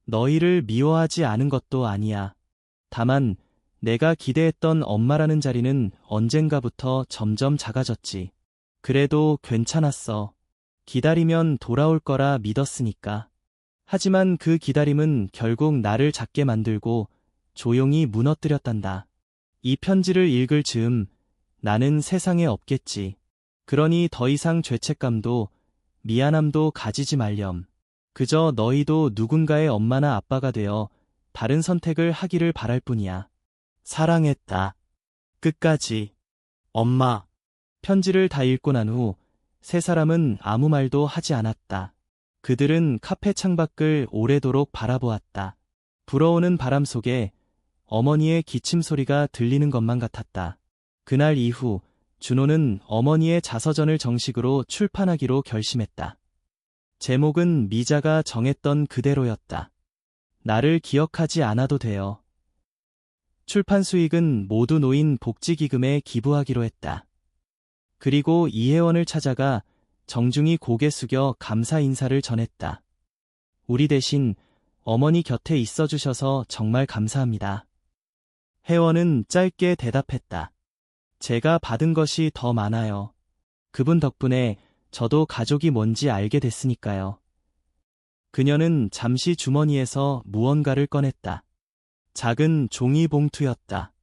너희를 미워하지 않은 것도 아니야. 다만 내가 기대했던 엄마라는 자리는 언젠가부터 점점 작아졌지. 그래도 괜찮았어. 기다리면 돌아올 거라 믿었으니까. 하지만 그 기다림은 결국 나를 작게 만들고 조용히 무너뜨렸단다. 이 편지를 읽을 즈음 나는 세상에 없겠지. 그러니 더 이상 죄책감도 미안함도 가지지 말렴. 그저 너희도 누군가의 엄마나 아빠가 되어 다른 선택을 하기를 바랄 뿐이야. 사랑했다. 끝까지. 엄마. 편지를 다 읽고 난 후 세 사람은 아무 말도 하지 않았다. 그들은 카페 창밖을 오래도록 바라보았다. 불어오는 바람 속에 어머니의 기침 소리가 들리는 것만 같았다. 그날 이후 준호는 어머니의 자서전을 정식으로 출판하기로 결심했다. 제목은 미자가 정했던 그대로였다. 나를 기억하지 않아도 돼요. 출판 수익은 모두 노인 복지기금에 기부하기로 했다. 그리고 이혜원을 찾아가 정중히 고개 숙여 감사 인사를 전했다. 우리 대신 어머니 곁에 있어주셔서 정말 감사합니다. 혜원은 짧게 대답했다. 제가 받은 것이 더 많아요. 그분 덕분에 저도 가족이 뭔지 알게 됐으니까요. 그녀는 잠시 주머니에서 무언가를 꺼냈다. 작은 종이 봉투였다.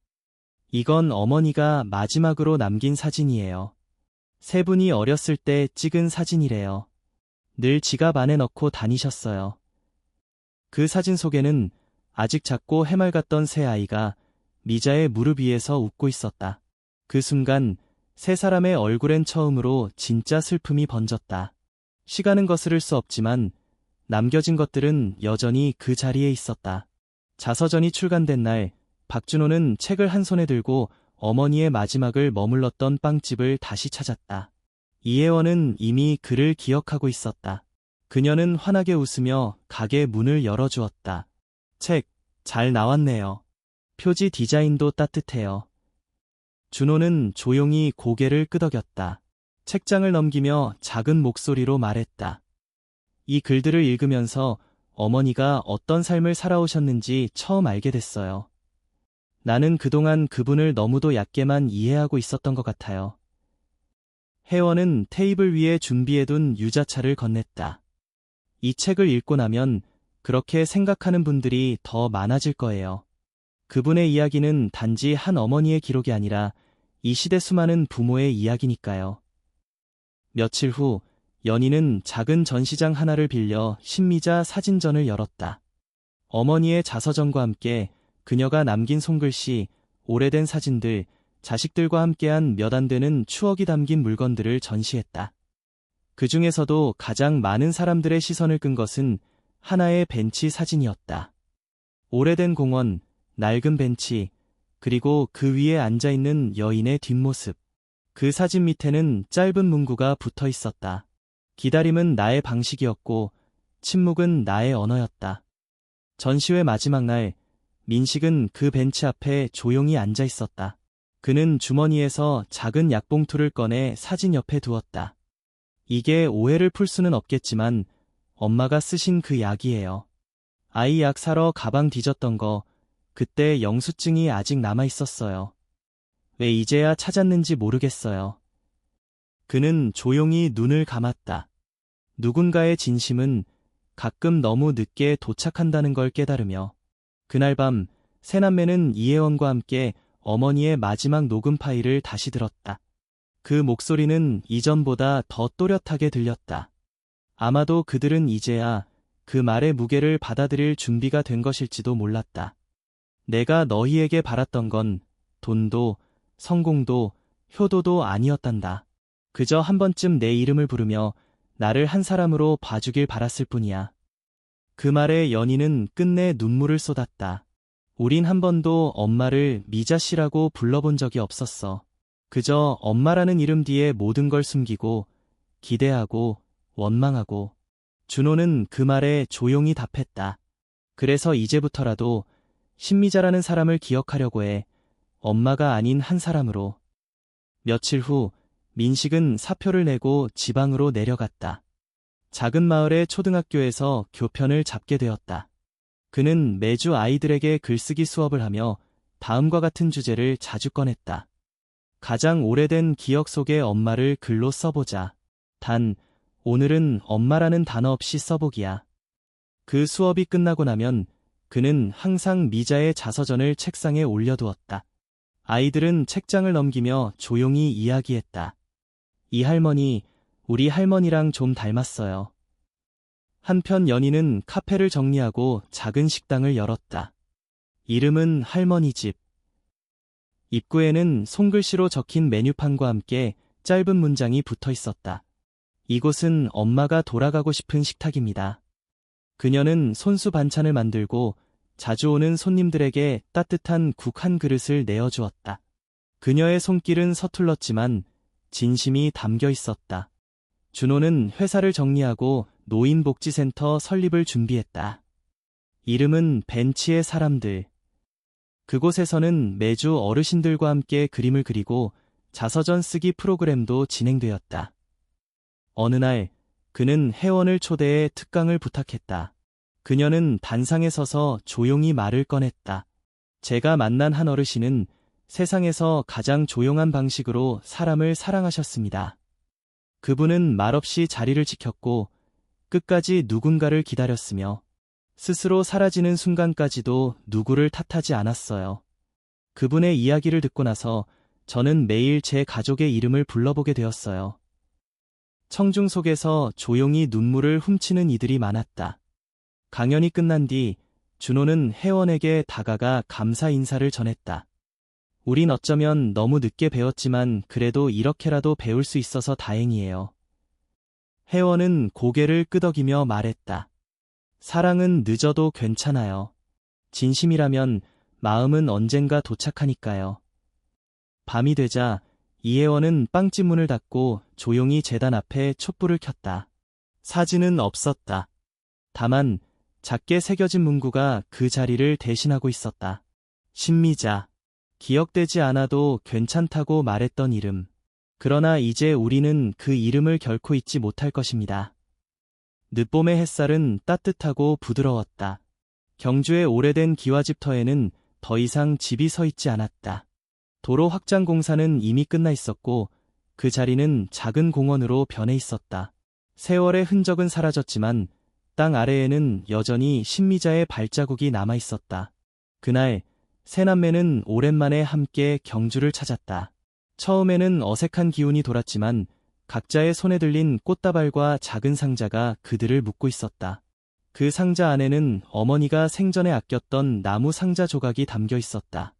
이건 어머니가 마지막으로 남긴 사진이에요. 세 분이 어렸을 때 찍은 사진이래요. 늘 지갑 안에 넣고 다니셨어요. 그 사진 속에는 아직 작고 해맑았던 새 아이가 미자의 무릎 위에서 웃고 있었다. 그 순간 세 사람의 얼굴엔 처음으로 진짜 슬픔이 번졌다. 시간은 거스를 수 없지만 남겨진 것들은 여전히 그 자리에 있었다. 자서전이 출간된 날, 박준호는 책을 한 손에 들고 어머니의 마지막을 머물렀던 빵집을 다시 찾았다. 이혜원은 이미 그를 기억하고 있었다. 그녀는 환하게 웃으며 가게 문을 열어주었다. 책, 잘 나왔네요. 표지 디자인도 따뜻해요. 준호는 조용히 고개를 끄덕였다. 책장을 넘기며 작은 목소리로 말했다. 이 글들을 읽으면서 어머니가 어떤 삶을 살아오셨는지 처음 알게 됐어요. 나는 그동안 그분을 너무도 얕게만 이해하고 있었던 것 같아요. 혜원은 테이블 위에 준비해둔 유자차를 건넸다. 이 책을 읽고 나면 그렇게 생각하는 분들이 더 많아질 거예요. 그분의 이야기는 단지 한 어머니의 기록이 아니라 이 시대 수많은 부모의 이야기니까요. 며칠 후 연희는 작은 전시장 하나를 빌려 신미자 사진전을 열었다. 어머니의 자서전과 함께 그녀가 남긴 손글씨, 오래된 사진들, 자식들과 함께한 몇 안 되는 추억이 담긴 물건들을 전시했다. 그 중에서도 가장 많은 사람들의 시선을 끈 것은 하나의 벤치 사진이었다. 오래된 공원, 낡은 벤치, 그리고 그 위에 앉아있는 여인의 뒷모습. 그 사진 밑에는 짧은 문구가 붙어 있었다. 기다림은 나의 방식이었고, 침묵은 나의 언어였다. 전시회 마지막 날, 민식은 그 벤치 앞에 조용히 앉아 있었다. 그는 주머니에서 작은 약봉투를 꺼내 사진 옆에 두었다. 이게 오해를 풀 수는 없겠지만 엄마가 쓰신 그 약이에요. 아이 약 사러 가방 뒤졌던 거, 그때 영수증이 아직 남아 있었어요. 왜 이제야 찾았는지 모르겠어요. 그는 조용히 눈을 감았다. 누군가의 진심은 가끔 너무 늦게 도착한다는 걸 깨달으며. 그날 밤 새남매는 이혜원과 함께 어머니의 마지막 녹음 파일을 다시 들었다. 그 목소리는 이전보다 더 또렷하게 들렸다. 아마도 그들은 이제야 그 말의 무게를 받아들일 준비가 된 것일지도 몰랐다. 내가 너희에게 바랐던 건 돈도 성공도 효도도 아니었단다. 그저 한 번쯤 내 이름을 부르며 나를 한 사람으로 봐주길 바랐을 뿐이야. 그 말에 연희는 끝내 눈물을 쏟았다. 우린 한 번도 엄마를 미자 씨라고 불러본 적이 없었어. 그저 엄마라는 이름 뒤에 모든 걸 숨기고 기대하고 원망하고. 준호는 그 말에 조용히 답했다. 그래서 이제부터라도 신미자라는 사람을 기억하려고 해. 엄마가 아닌 한 사람으로. 며칠 후 민식은 사표를 내고 지방으로 내려갔다. 작은 마을의 초등학교에서 교편을 잡게 되었다. 그는 매주 아이들에게 글쓰기 수업을 하며 다음과 같은 주제를 자주 꺼냈다. 가장 오래된 기억 속의 엄마를 글로 써보자. 단, 오늘은 엄마라는 단어 없이 써보기야. 그 수업이 끝나고 나면 그는 항상 미자의 자서전을 책상에 올려두었다. 아이들은 책장을 넘기며 조용히 이야기했다. 이 할머니, 우리 할머니랑 좀 닮았어요. 한편 연희는 카페를 정리하고 작은 식당을 열었다. 이름은 할머니 집. 입구에는 손글씨로 적힌 메뉴판과 함께 짧은 문장이 붙어 있었다. 이곳은 엄마가 돌아가고 싶은 식탁입니다. 그녀는 손수 반찬을 만들고 자주 오는 손님들에게 따뜻한 국 한 그릇을 내어주었다. 그녀의 손길은 서툴렀지만 진심이 담겨 있었다. 준호는 회사를 정리하고 노인복지센터 설립을 준비했다. 이름은 벤치의 사람들. 그곳에서는 매주 어르신들과 함께 그림을 그리고 자서전 쓰기 프로그램도 진행되었다. 어느 날 그는 혜원을 초대해 특강을 부탁했다. 그녀는 단상에 서서 조용히 말을 꺼냈다. 제가 만난 한 어르신은 세상에서 가장 조용한 방식으로 사람을 사랑하셨습니다. 그분은 말없이 자리를 지켰고 끝까지 누군가를 기다렸으며 스스로 사라지는 순간까지도 누구를 탓하지 않았어요. 그분의 이야기를 듣고 나서 저는 매일 제 가족의 이름을 불러보게 되었어요. 청중 속에서 조용히 눈물을 훔치는 이들이 많았다. 강연이 끝난 뒤 준호는 혜원에게 다가가 감사 인사를 전했다. 우린 어쩌면 너무 늦게 배웠지만 그래도 이렇게라도 배울 수 있어서 다행이에요. 혜원은 고개를 끄덕이며 말했다. 사랑은 늦어도 괜찮아요. 진심이라면 마음은 언젠가 도착하니까요. 밤이 되자 이혜원은 빵집 문을 닫고 조용히 제단 앞에 촛불을 켰다. 사진은 없었다. 다만 작게 새겨진 문구가 그 자리를 대신하고 있었다. 신미자. 기억되지 않아도 괜찮다고 말했던 이름. 그러나 이제 우리는 그 이름을 결코 잊지 못할 것입니다. 늦봄의 햇살은 따뜻하고 부드러웠다. 경주의 오래된 기와집터에는 더 이상 집이 서 있지 않았다. 도로 확장 공사는 이미 끝나 있었고 그 자리는 작은 공원으로 변해 있었다. 세월의 흔적은 사라졌지만 땅 아래에는 여전히 신미자의 발자국이 남아 있었다. 그날 세 남매는 오랜만에 함께 경주를 찾았다. 처음에는 어색한 기운이 돌았지만 각자의 손에 들린 꽃다발과 작은 상자가 그들을 묶고 있었다. 그 상자 안에는 어머니가 생전에 아꼈던 나무 상자 조각이 담겨 있었다.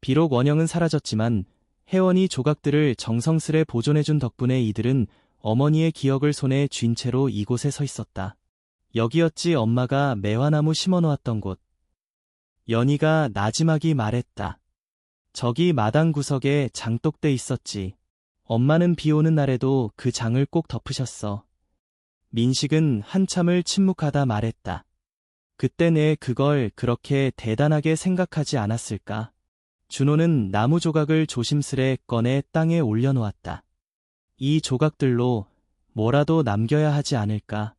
비록 원형은 사라졌지만 혜원이 조각들을 정성스레 보존해준 덕분에 이들은 어머니의 기억을 손에 쥔 채로 이곳에 서 있었다. 여기였지 엄마가 매화나무 심어놓았던 곳. 연희가 나지막이 말했다. 저기 마당 구석에 장독대 있었지. 엄마는 비 오는 날에도 그 장을 꼭 덮으셨어. 민식은 한참을 침묵하다 말했다. 그때 내 그걸 그렇게 대단하게 생각하지 않았을까? 준호는 나무 조각을 조심스레 꺼내 땅에 올려놓았다. 이 조각들로 뭐라도 남겨야 하지 않을까?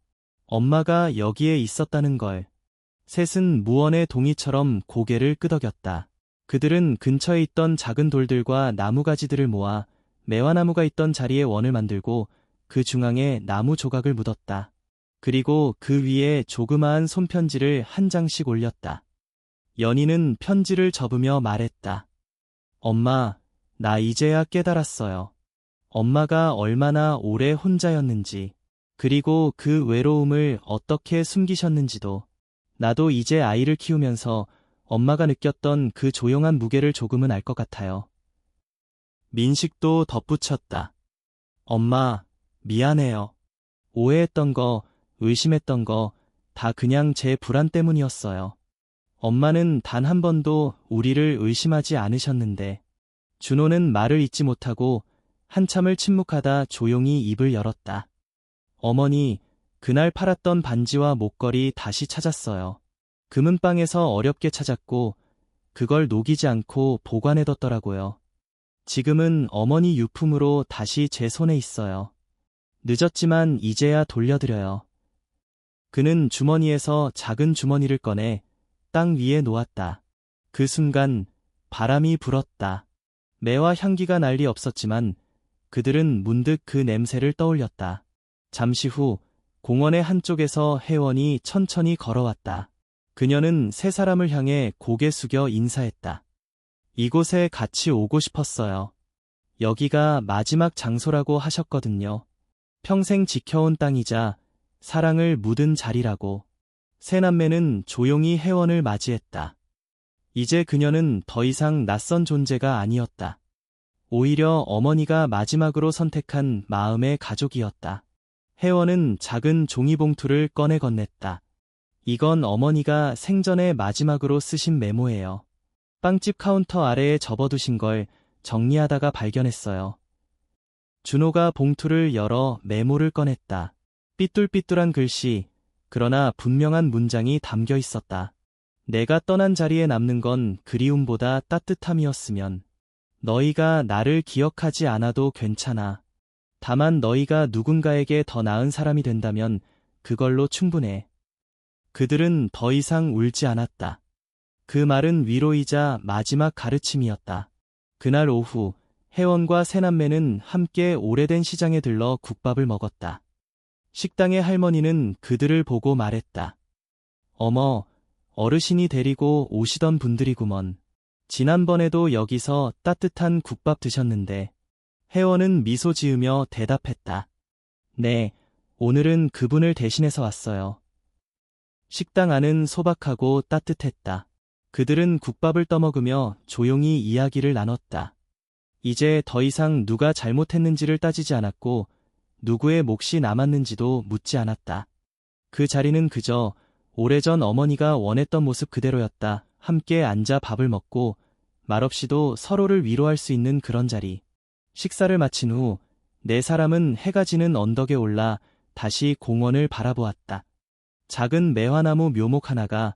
엄마가 여기에 있었다는 걸. 셋은 무언의 동이처럼 고개를 끄덕였다. 그들은 근처에 있던 작은 돌들과 나무가지들을 모아 매화나무가 있던 자리에 원을 만들고 그 중앙에 나무 조각을 묻었다. 그리고 그 위에 조그마한 손편지를 한 장씩 올렸다. 연희는 편지를 접으며 말했다. 엄마, 나 이제야 깨달았어요. 엄마가 얼마나 오래 혼자였는지, 그리고 그 외로움을 어떻게 숨기셨는지도. 나도 이제 아이를 키우면서 엄마가 느꼈던 그 조용한 무게를 조금은 알 것 같아요. 민식도 덧붙였다. 엄마, 미안해요. 오해했던 거, 의심했던 거, 다 그냥 제 불안 때문이었어요. 엄마는 단 한 번도 우리를 의심하지 않으셨는데. 준호는 말을 잇지 못하고 한참을 침묵하다 조용히 입을 열었다. 어머니, 그날 팔았던 반지와 목걸이 다시 찾았어요. 금은방에서 어렵게 찾았고 그걸 녹이지 않고 보관해뒀더라고요. 지금은 어머니 유품으로 다시 제 손에 있어요. 늦었지만 이제야 돌려드려요. 그는 주머니에서 작은 주머니를 꺼내 땅 위에 놓았다. 그 순간 바람이 불었다. 매화 향기가 날 리 없었지만 그들은 문득 그 냄새를 떠올렸다. 잠시 후 공원의 한쪽에서 혜원이 천천히 걸어왔다. 그녀는 세 사람을 향해 고개 숙여 인사했다. 이곳에 같이 오고 싶었어요. 여기가 마지막 장소라고 하셨거든요. 평생 지켜온 땅이자 사랑을 묻은 자리라고. 세 남매는 조용히 혜원을 맞이했다. 이제 그녀는 더 이상 낯선 존재가 아니었다. 오히려 어머니가 마지막으로 선택한 마음의 가족이었다. 혜원은 작은 종이봉투를 꺼내 건넸다. 이건 어머니가 생전에 마지막으로 쓰신 메모예요. 빵집 카운터 아래에 접어두신 걸 정리하다가 발견했어요. 준호가 봉투를 열어 메모를 꺼냈다. 삐뚤삐뚤한 글씨, 그러나 분명한 문장이 담겨 있었다. 내가 떠난 자리에 남는 건 그리움보다 따뜻함이었으면. 너희가 나를 기억하지 않아도 괜찮아. 다만 너희가 누군가에게 더 나은 사람이 된다면 그걸로 충분해. 그들은 더 이상 울지 않았다. 그 말은 위로이자 마지막 가르침이었다. 그날 오후 혜원과 세 남매는 함께 오래된 시장에 들러 국밥을 먹었다. 식당의 할머니는 그들을 보고 말했다. 어머, 어르신이 데리고 오시던 분들이구먼. 지난번에도 여기서 따뜻한 국밥 드셨는데. 혜원은 미소 지으며 대답했다. 네, 오늘은 그분을 대신해서 왔어요. 식당 안은 소박하고 따뜻했다. 그들은 국밥을 떠먹으며 조용히 이야기를 나눴다. 이제 더 이상 누가 잘못했는지를 따지지 않았고 누구의 몫이 남았는지도 묻지 않았다. 그 자리는 그저 오래전 어머니가 원했던 모습 그대로였다. 함께 앉아 밥을 먹고 말없이도 서로를 위로할 수 있는 그런 자리. 식사를 마친 후 네 사람은 해가 지는 언덕에 올라 다시 공원을 바라보았다. 작은 매화나무 묘목 하나가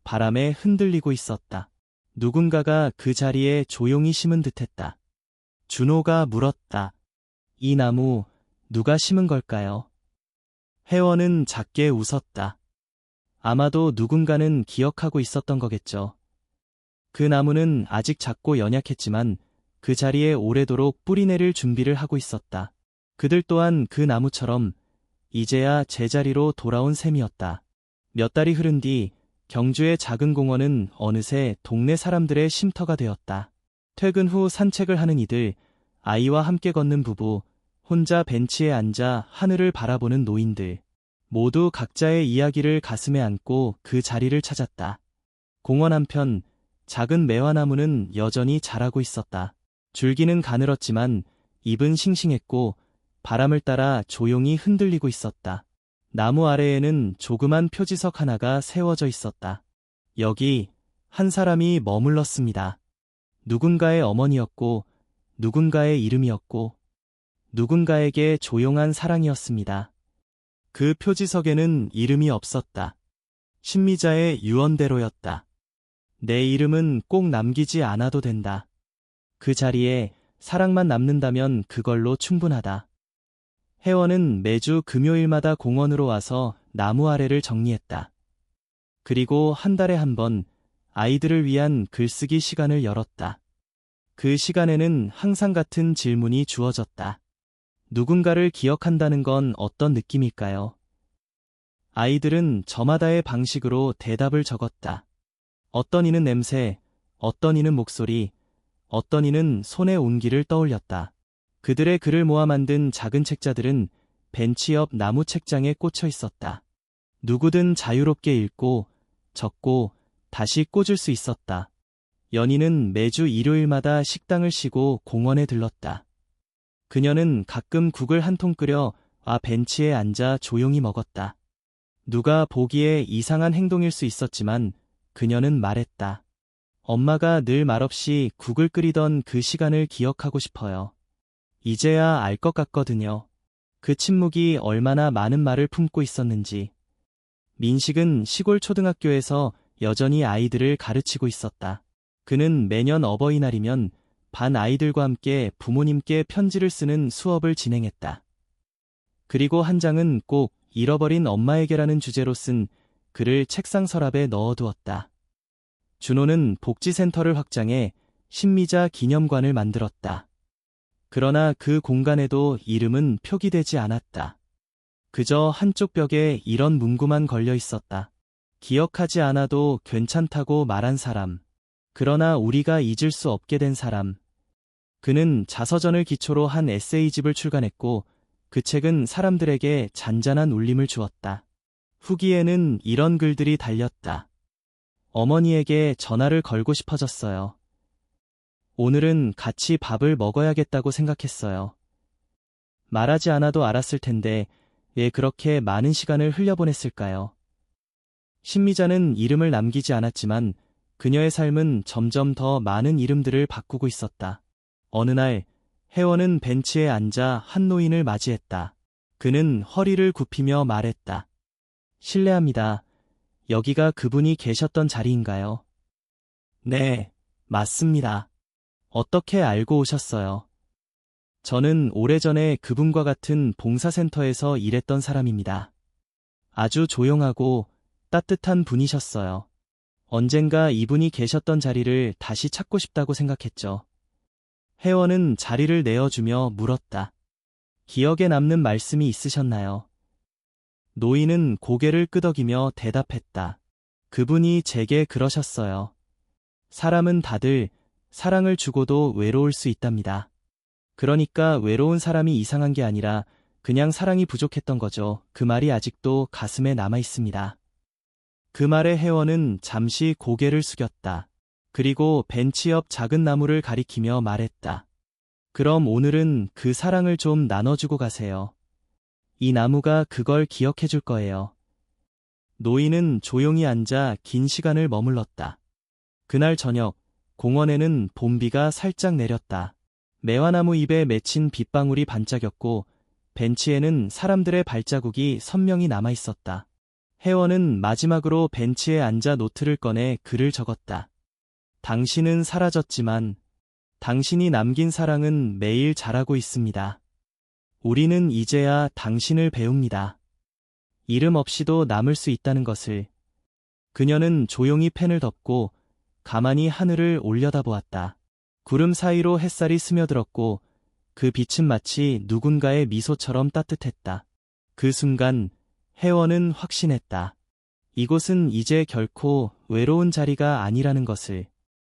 바람에 흔들리고 있었다. 누군가가 그 자리에 조용히 심은 듯했다. 준호가 물었다. 이 나무 누가 심은 걸까요? 혜원은 작게 웃었다. 아마도 누군가는 기억하고 있었던 거겠죠. 그 나무는 아직 작고 연약했지만 그 자리에 오래도록 뿌리내릴 준비를 하고 있었다. 그들 또한 그 나무처럼 이제야 제자리로 돌아온 셈이었다. 몇 달이 흐른 뒤 경주의 작은 공원은 어느새 동네 사람들의 쉼터가 되었다. 퇴근 후 산책을 하는 이들, 아이와 함께 걷는 부부, 혼자 벤치에 앉아 하늘을 바라보는 노인들. 모두 각자의 이야기를 가슴에 안고 그 자리를 찾았다. 공원 한편 작은 매화나무는 여전히 자라고 있었다. 줄기는 가늘었지만 잎은 싱싱했고 바람을 따라 조용히 흔들리고 있었다. 나무 아래에는 조그만 표지석 하나가 세워져 있었다. 여기 한 사람이 머물렀습니다. 누군가의 어머니였고 누군가의 이름이었고 누군가에게 조용한 사랑이었습니다. 그 표지석에는 이름이 없었다. 신미자의 유언대로였다. 내 이름은 꼭 남기지 않아도 된다. 그 자리에 사랑만 남는다면 그걸로 충분하다. 혜원은 매주 금요일마다 공원으로 와서 나무 아래를 정리했다. 그리고 한 달에 한 번 아이들을 위한 글쓰기 시간을 열었다. 그 시간에는 항상 같은 질문이 주어졌다. 누군가를 기억한다는 건 어떤 느낌일까요? 아이들은 저마다의 방식으로 대답을 적었다. 어떤 이는 냄새, 어떤 이는 목소리, 어떤 이는 손의 온기를 떠올렸다. 그들의 글을 모아 만든 작은 책자들은 벤치 옆 나무 책장에 꽂혀 있었다. 누구든 자유롭게 읽고 적고 다시 꽂을 수 있었다. 연희는 매주 일요일마다 식당을 쉬고 공원에 들렀다. 그녀는 가끔 국을 한 통 끓여 벤치에 앉아 조용히 먹었다. 누가 보기에 이상한 행동일 수 있었지만 그녀는 말했다. 엄마가 늘 말없이 국을 끓이던 그 시간을 기억하고 싶어요. 이제야 알 것 같거든요. 그 침묵이 얼마나 많은 말을 품고 있었는지. 민식은 시골 초등학교에서 여전히 아이들을 가르치고 있었다. 그는 매년 어버이날이면 반 아이들과 함께 부모님께 편지를 쓰는 수업을 진행했다. 그리고 한 장은 꼭 잃어버린 엄마에게라는 주제로 쓴 글을 책상 서랍에 넣어두었다. 준호는 복지센터를 확장해 신미자 기념관을 만들었다. 그러나 그 공간에도 이름은 표기되지 않았다. 그저 한쪽 벽에 이런 문구만 걸려 있었다. 기억하지 않아도 괜찮다고 말한 사람. 그러나 우리가 잊을 수 없게 된 사람. 그는 자서전을 기초로 한 에세이집을 출간했고 그 책은 사람들에게 잔잔한 울림을 주었다. 후기에는 이런 글들이 달렸다. 어머니에게 전화를 걸고 싶어졌어요. 오늘은 같이 밥을 먹어야겠다고 생각했어요. 말하지 않아도 알았을 텐데 왜 그렇게 많은 시간을 흘려보냈을까요? 신미자는 이름을 남기지 않았지만 그녀의 삶은 점점 더 많은 이름들을 바꾸고 있었다. 어느 날 혜원은 벤치에 앉아 한 노인을 맞이했다. 그는 허리를 굽히며 말했다. 실례합니다. 여기가 그분이 계셨던 자리인가요? 네, 맞습니다. 어떻게 알고 오셨어요? 저는 오래전에 그분과 같은 봉사센터에서 일했던 사람입니다. 아주 조용하고 따뜻한 분이셨어요. 언젠가 이분이 계셨던 자리를 다시 찾고 싶다고 생각했죠. 혜원은 자리를 내어주며 물었다. 기억에 남는 말씀이 있으셨나요? 노인은 고개를 끄덕이며 대답했다. 그분이 제게 그러셨어요. 사람은 다들 사랑을 주고도 외로울 수 있답니다. 그러니까 외로운 사람이 이상한 게 아니라 그냥 사랑이 부족했던 거죠. 그 말이 아직도 가슴에 남아 있습니다. 그 말에 혜원은 잠시 고개를 숙였다. 그리고 벤치 옆 작은 나무를 가리키며 말했다. 그럼 오늘은 그 사랑을 좀 나눠주고 가세요. 이 나무가 그걸 기억해 줄 거예요. 노인은 조용히 앉아 긴 시간을 머물렀다. 그날 저녁, 공원에는 봄비가 살짝 내렸다. 매화나무 잎에 맺힌 빗방울이 반짝였고 벤치에는 사람들의 발자국이 선명히 남아 있었다. 혜원은 마지막으로 벤치에 앉아 노트를 꺼내 글을 적었다. 당신은 사라졌지만 당신이 남긴 사랑은 매일 자라고 있습니다. 우리는 이제야 당신을 배웁니다. 이름 없이도 남을 수 있다는 것을. 그녀는 조용히 펜을 덮고 가만히 하늘을 올려다보았다. 구름 사이로 햇살이 스며들었고 그 빛은 마치 누군가의 미소처럼 따뜻했다. 그 순간 혜원은 확신했다. 이곳은 이제 결코 외로운 자리가 아니라는 것을.